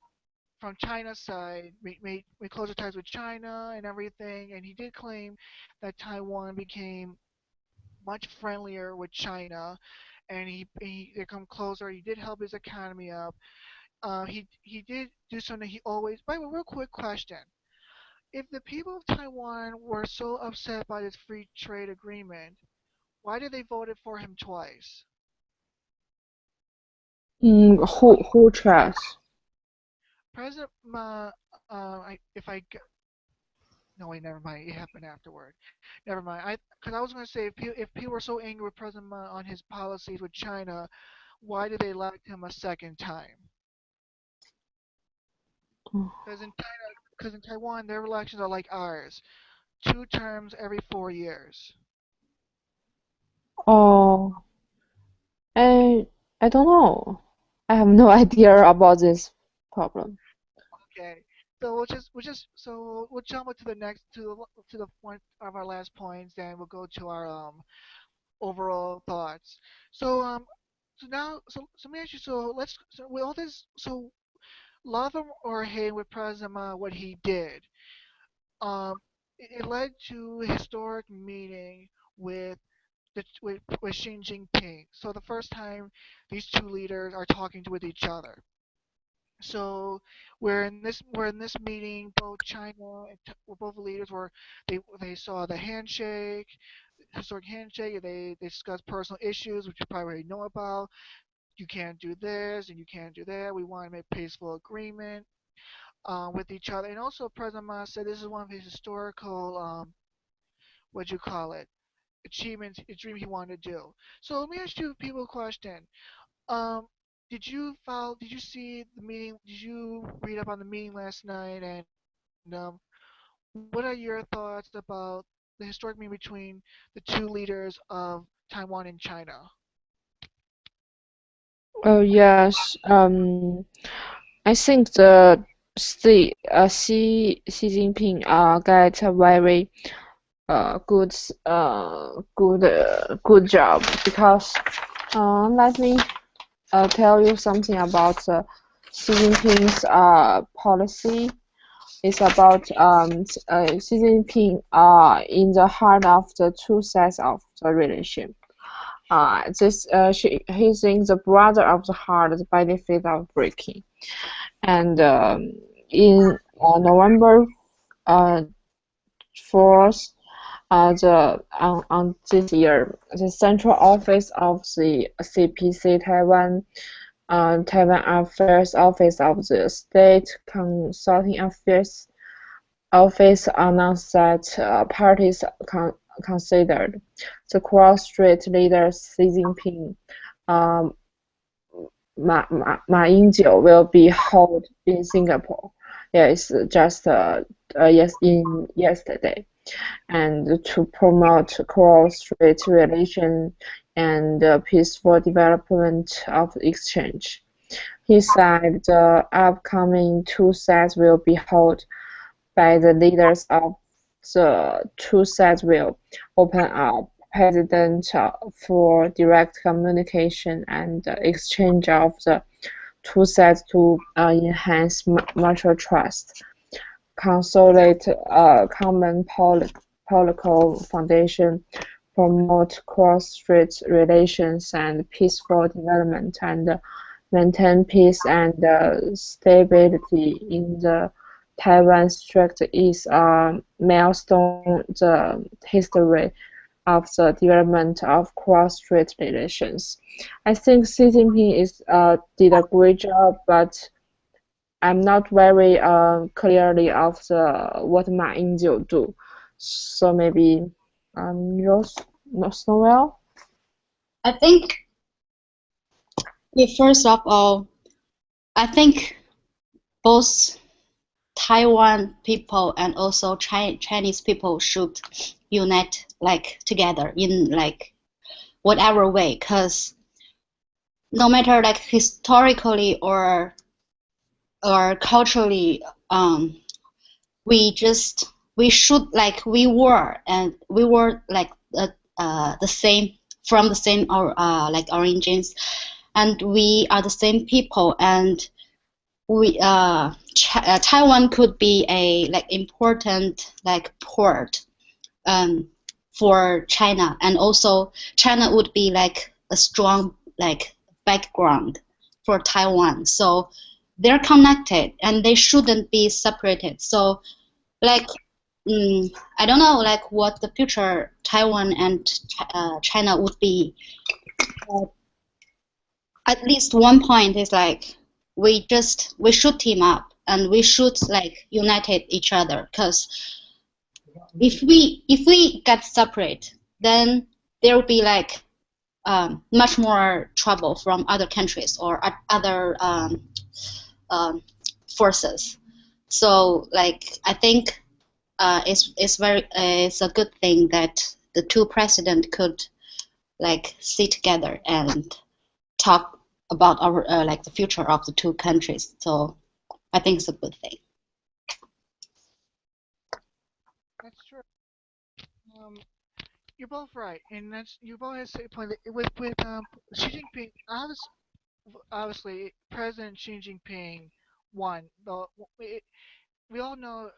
from China's side made closer ties with China and everything, and he did claim that Taiwan became much friendlier with China, and they come closer. He did help his economy up. He did do something he always. By the way, real quick question: if the people of Taiwan were so upset by this free trade agreement, why did they voted for him twice? Who trusts? President Ma, if I No, wait, never mind. It happened afterward. Never mind. Because I was going to say, if people were so angry with President Ma on his policies with China, why did they elect him a second time? Because in Taiwan, their elections are like ours, 2 terms every 4 years. Oh, I I don't know. I have no idea about this problem. Okay. So we'll jump to the next to the point of our last points, then we'll go to our overall thoughts. So let me ask you. So with all this, so love him or hate with President Ma, what he did, um, it led to a historic meeting with with Xi Jinping. So the first time these two leaders are talking with each other. So we're in this meeting. Both China and both leaders were they saw the handshake, historic handshake. They discussed personal issues, which you probably already know about. You can't do this and you can't do that. We want to make peaceful agreement with each other. And also, President Ma said this is one of his historical what you call it achievements, a dream he wanted to do. So let me ask you people a question. Um, did you see the meeting? Did you read up on the meeting last night? And what are your thoughts about the historic meeting between the two leaders of Taiwan and China? Oh yes. I think the Xi Jinping get a very good job because let me tell you something about Xi Jinping's policy. It's about Xi Jinping in the heart of the two sides of the relationship. He's in the brother of the heart, the benefit of breaking. And in November 4th, on this year, the central office of the CPC Taiwan Affairs Office of the State Consulting Affairs Office announced that parties considered the cross-strait leader Xi Jinping um, Ma Ying-jeou will be held in Singapore. Yeah, it's just in yesterday, and to promote cross-strait relations and peaceful development of exchange. He said the upcoming two sets will be held by the leaders of the two sides will open up precedent for direct communication and exchange of the two sides to enhance mutual trust, consolidate a common political foundation, promote cross-strait relations and peaceful development, and maintain peace and stability in the Taiwan Strait is a milestone in the history of the development of cross-strait relations. I think Xi Jinping did a great job, but I'm not very clearly of the what Ma Ying-jeou do. So maybe yours not so well. I think, first of all, I think both Taiwan people and also Chinese people should unite like together in like whatever way, because no matter like historically or culturally, we should like we were like the same from the same or like origins, and we are the same people, and we Taiwan could be a like important like port for China, and also China would be like a strong like background for Taiwan. So they're connected and they shouldn't be separated. So like I don't know like what the future Taiwan and China would be. Uh, at least one point is like we should team up and we should like unite each other, because If we get separate, then there will be like much more trouble from other countries or other um, forces. So like I think it's a good thing that the two presidents could like sit together and talk about our like the future of the two countries. So I think it's a good thing. That's true. Um, you're both right, and that's you both have a point that with Xi Jinping. Obviously, President Xi Jinping won. It, we all know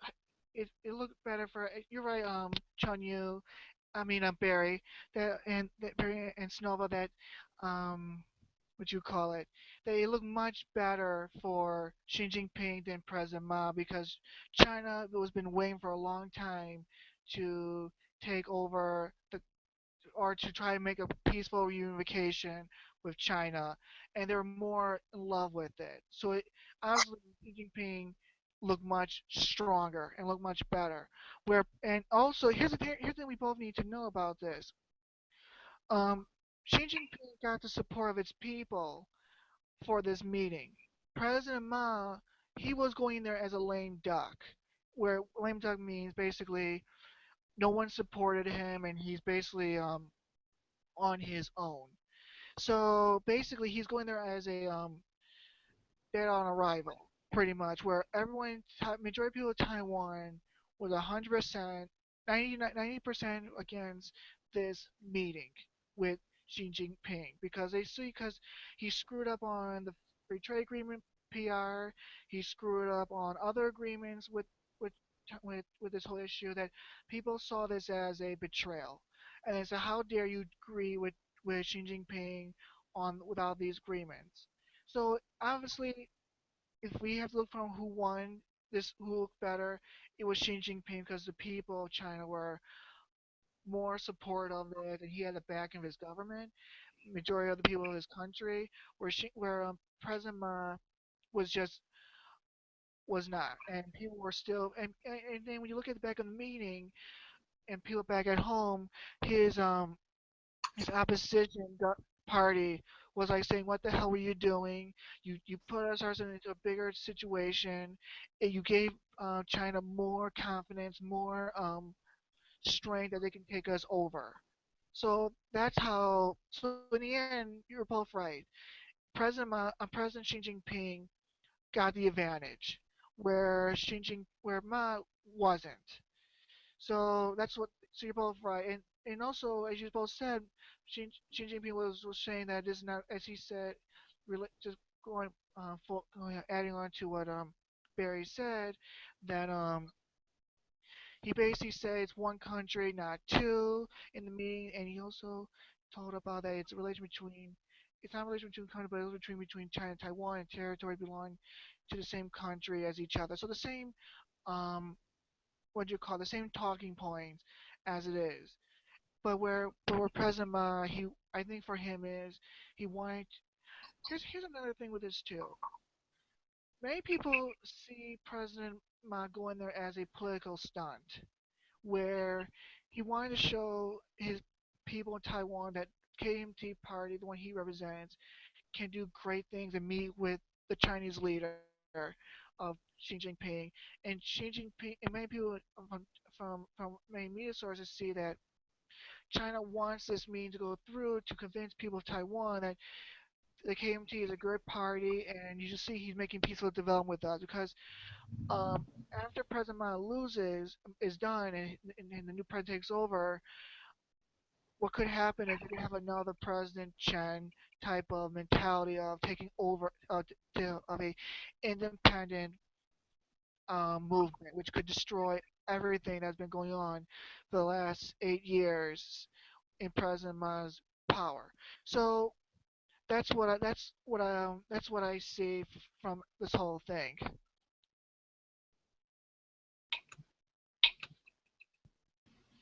it looked better for. You're right, Chun Yu. I mean, Barry. That Barry and Snova. That um, what you call it? They look much better for Xi Jinping than President Ma because China was been waiting for a long time to take over the or to try and make a peaceful reunification with China, and they were more in love with it. So obviously Xi Jinping looked much stronger and looked much better. Where and also here's the thing we both need to know about this. Xi Jinping got the support of its people for this meeting. President Ma, he was going there as a lame duck, where lame duck means basically no one supported him and he's basically on his own. So basically, he's going there as a dead on arrival, pretty much, where majority of people in Taiwan was 100%, 90% against this meeting with Xi Jinping because they see because he screwed up on the free trade agreement PR, he screwed up on other agreements with with this whole issue that people saw this as a betrayal, and they said, how dare you agree with Xi Jinping on without these agreements? So obviously, if we have to look from who won this, who looked better, it was Xi Jinping because the people of China were more supportive of it, and he had the backing of his government. Majority of the people of his country, where President Ma was just was not, and people were still, and then when you look at the back of the meeting and people back at home, his um his opposition party was like saying, "What the hell were you doing? You put us into a bigger situation. And you gave China more confidence, more strength that they can take us over." So that's how. So in the end, you're both right. President Xi Jinping got the advantage, where Ma wasn't. So that's what. So you're both right, and also as you both said, Xi Jinping was saying that this is not, as he said, just adding on to what Barry said, that he basically said it's one country, not two, in the meeting, and he also told about that it's not a relation between countries, but it's between China and Taiwan, and territory belong to the same country as each other. So the same um what do you call the same talking points as it is. But where President Ma, he I think for him is he wanted. Here's another thing with this too. Many people see President Ma going there as a political stunt, where he wanted to show his people in Taiwan that KMT party, the one he represents, can do great things and meet with the Chinese leader of Xi Jinping. And Xi Jinping and many people from many media sources see that China wants this meeting to go through to convince people of Taiwan that the KMT is a good party, and you just see he's making peaceful development with us because um, after President Ma is done, and the new president takes over, what could happen is you could have another President Chen type of mentality of taking over of a independent movement, which could destroy everything that's been going on for the last 8 years in President Ma's power. So that's what I see from this whole thing.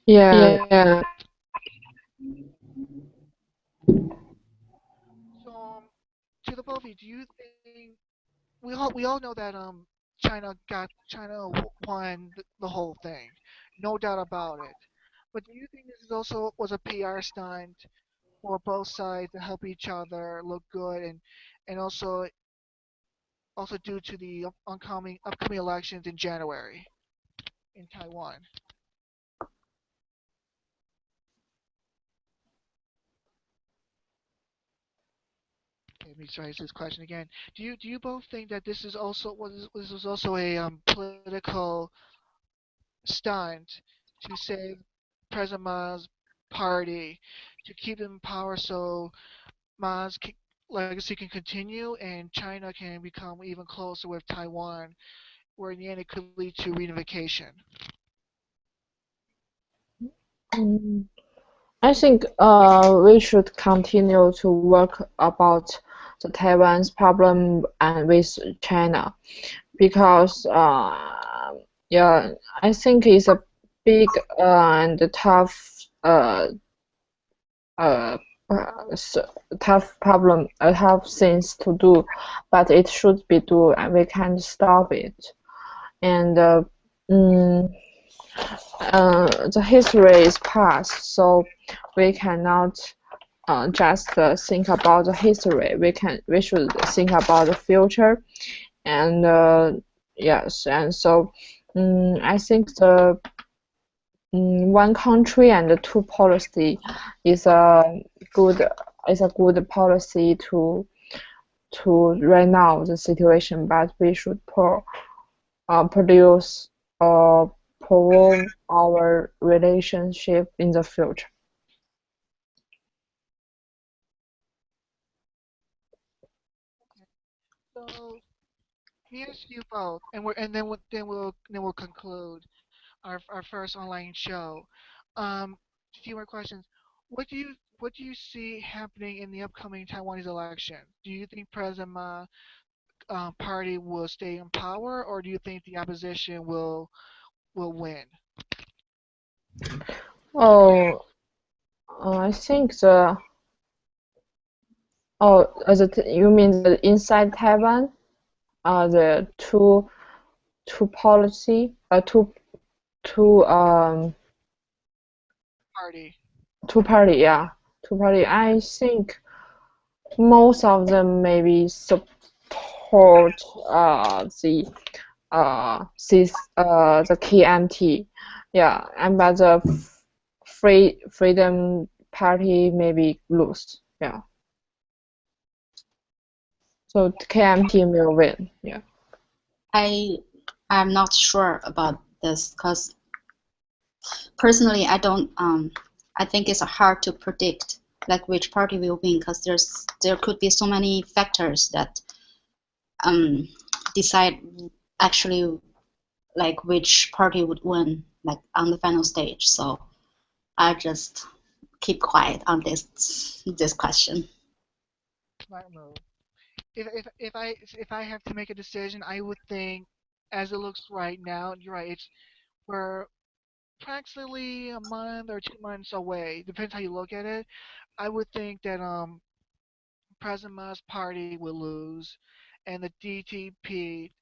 Yeah. So to the both of you, do you think we all know that China won the whole thing, no doubt about it. But do you think this is also was a PR stunt for both sides to help each other look good, and also due to the upcoming elections in January in Taiwan? Let me try this question again. Do you both think that this was also a political stunt to save President Ma's party, to keep them in power so Ma's legacy can continue and China can become even closer with Taiwan, where in the end it could lead to reunification? Mm, I think we should continue to work about the Taiwan's problem and with China because yeah, I think it's a big and uh, s- tough problem, tough things to do, but it should be do and we can stop it. And mm, the history is past, so we cannot just think about the history. We should think about the future, and yes, and so I think the one country and two policy is good a good policy to right now the situation, but we should produce or prolong our relationship in the future. Okay. So let me ask you both, and then we'll conclude our first online show. A few more questions. What do you see happening in the upcoming Taiwanese election? Do you think President Ma party will stay in power, or do you think the opposition will win? Oh, I think the you mean the inside Taiwan? The two policy, two Party. two party, yeah, two party. I think most of them maybe support the KMT, yeah, and but the Freedom Party maybe lose, yeah. So KMT will win, yeah. I I'm not sure about this because personally I think it's hard to predict like which party will win because there could be so many factors that um decide actually like which party would win like on the final stage. So I just keep quiet on this question. Smart move. If I have to make a decision, I would think, as it looks right now, you're right. We're practically a month or 2 months away. Depends how you look at it. I would think that President Ma's party will lose, and the DTP,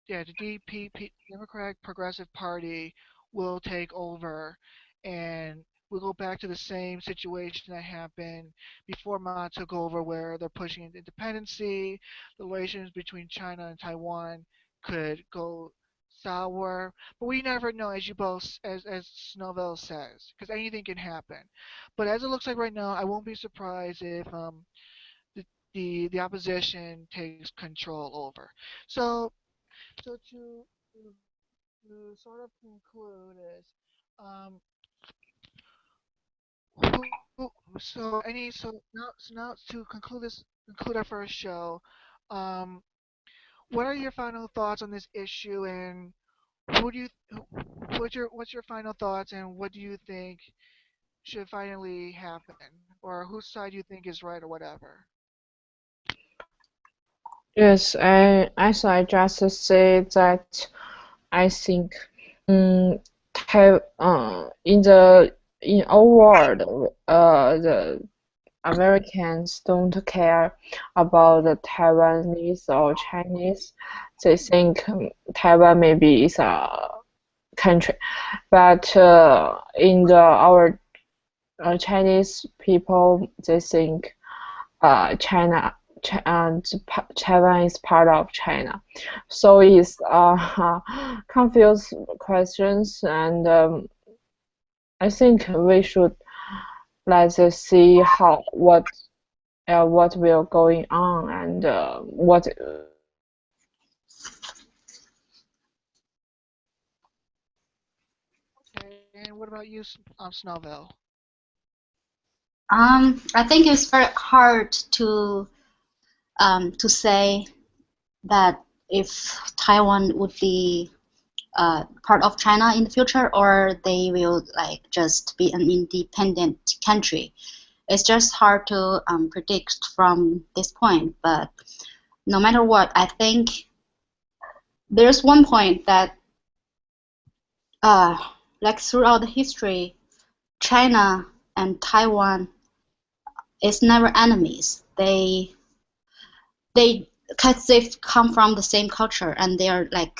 yeah, the DPP, Democratic Progressive Party, will take over, and we'll go back to the same situation that happened before Ma took over, where they're pushing independency, the relations between China and Taiwan could go sour, but we never know, as you both, as Snowville says, because anything can happen. But as it looks like right now, I won't be surprised if the the opposition takes control over. So so to sort of conclude is, um, so now to conclude our first show, um, what are your final thoughts on this issue, and who do you what's your final thoughts, and what do you think should finally happen, or whose side do you think is right, or whatever? Yes, as I just said that I think in our world, the Americans don't care about the Taiwanese or Chinese. They think Taiwan maybe is country. But in our Chinese people, they think China and Taiwan is part of China. So it's confused questions, and I think we should let's see how what will going on and what Okay, and what about you, Snowville? I think it's very hard to say that if Taiwan would be part of China in the future, or they will like just be an independent country. It's just hard to predict from this point. But no matter what, I think there's one point that uh, like throughout the history, China and Taiwan is never enemies. They because they've come from the same culture and they are like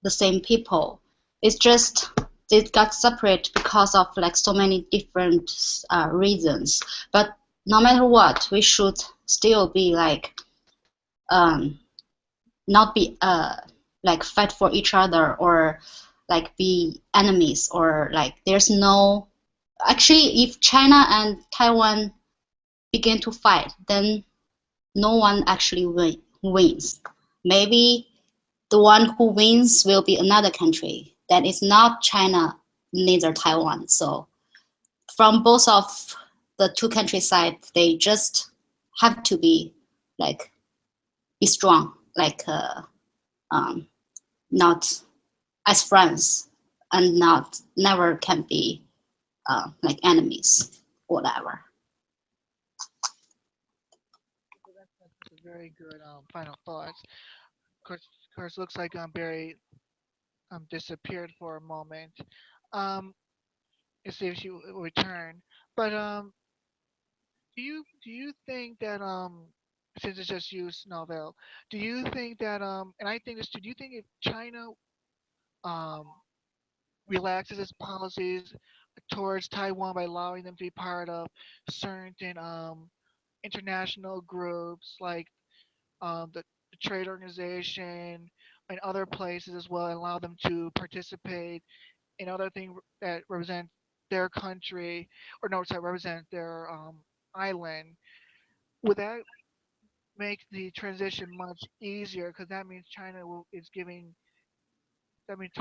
the same people. It's just they got separate because of like so many different reasons. But no matter what, we should still be like um, not be like fight for each other or like be enemies or like there's no actually if China and Taiwan begin to fight, then no one actually wins. Maybe the one who wins will be another country that is not China, neither Taiwan. So from both of the two countries side, they just have to be like be strong, like um, not as friends and not never can be like enemies, whatever. That's a very good final thoughts. Of course, looks like Barry disappeared for a moment. Um, let's see if she will return. But do you think that since it's just you, Snowville, do you think that and I think this too, do you think if China um relaxes its policies towards Taiwan by allowing them to be part of certain international groups like the trade organization and other places as well, and allow them to participate in other things that represent their country, or no, sorry, represent their island, would that make the transition much easier? Because that means is giving, that means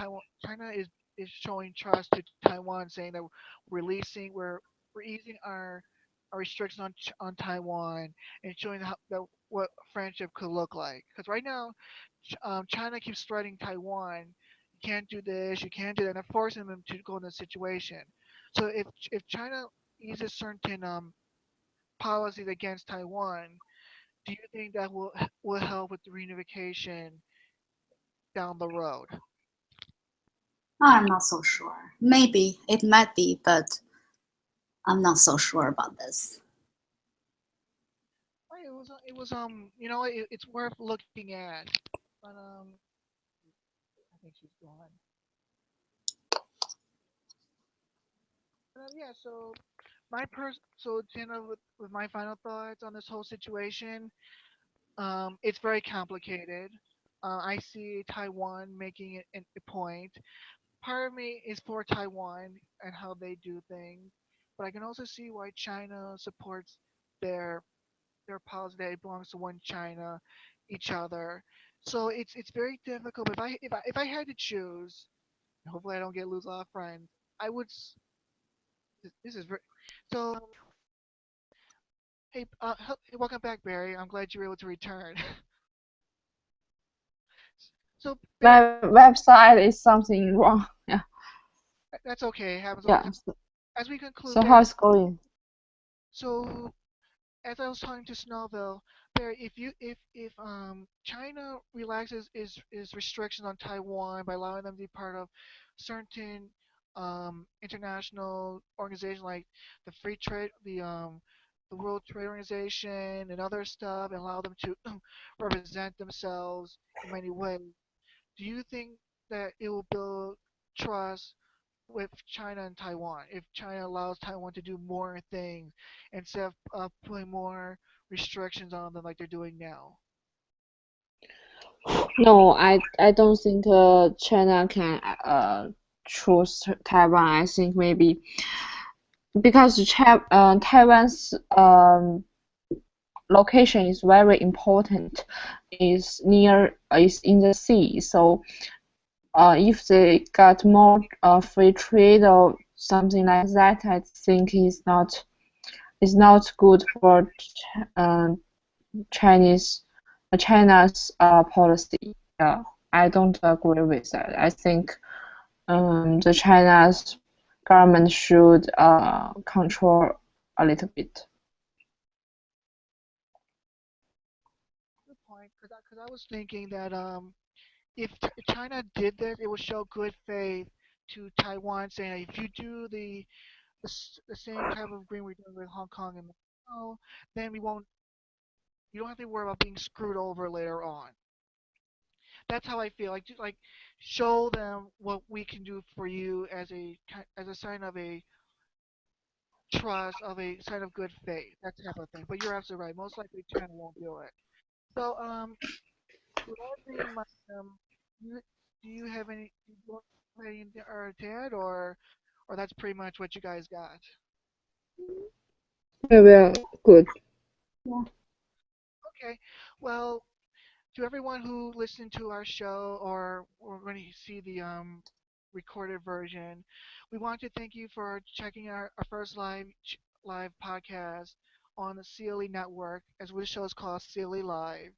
China is showing trust to Taiwan, saying that we're easing our restrictions on Taiwan, and showing that what friendship could look like. Because right now, China keeps threatening Taiwan. You can't do this. You can't do that. And they're forcing them to go in this situation. So if China eases certain policies against Taiwan, do you think that will help with the reunification down the road? I'm not so sure. Maybe it might be, but I'm not so sure about this. Right, it's worth looking at. But I think she's gone. Yeah, so with my final thoughts on this whole situation, it's very complicated. I see Taiwan making it a point. Part of me is for Taiwan and how they do things, but I can also see why China supports their their policy that it belongs to one China, each other. So it's very difficult. If I had to choose, hopefully I don't get lose a lot of friends. I would. This is very. So hey, hey, welcome back, Barry. I'm glad you were able to return. So Barry, my website is something wrong. Yeah, that's okay. It happens all the yeah. time. As we conclude, So Barry. how's going? So as I was talking to Snowville, Barry, if China relaxes its restrictions on Taiwan by allowing them to be part of certain international organizations like the free trade the World Trade Organization and other stuff, and allow them to represent themselves in many ways, do you think that it will build? trust with China and Taiwan. If China allows Taiwan to do more things instead of putting more restrictions on them like they're doing now. No, I don't think China can choose Taiwan. I think maybe because Taiwan's location is very important, is in the sea. So if they got more free trade or something like that, I think is not good for uh, Chinese China's policy. Yeah, I don't agree with that. I think the China's government should control a little bit. Good point, because I was thinking that if China did this, it would show good faith to Taiwan, saying if you do the same type of agreement we're doing with Hong Kong and Macau, then we won't. You don't have to worry about being screwed over later on. That's how I feel. Like just like show them what we can do for you as a sign of a trust, of a sign of good faith, that type of thing. But you're absolutely right. Most likely China won't do it. So with that being in mind, you, do you have any do you have anything to add, or that's pretty much what you guys got? Very well, good. Yeah. Okay. Well, to everyone who listened to our show or when you see the recorded version, we want to thank you for checking our first live podcast on the CLE network, as the show is called CLE Live,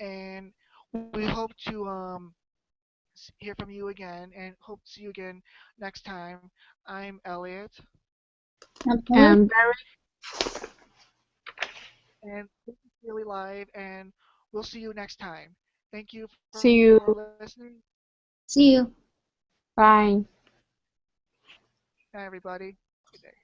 and we hope to hear from you again and hope to see you again next time. I'm Elliot, And Paula, And very and this is CLE Live, and we'll see you next time. Thank you for see you. listening. see you. Bye. Bye, everybody. Good day.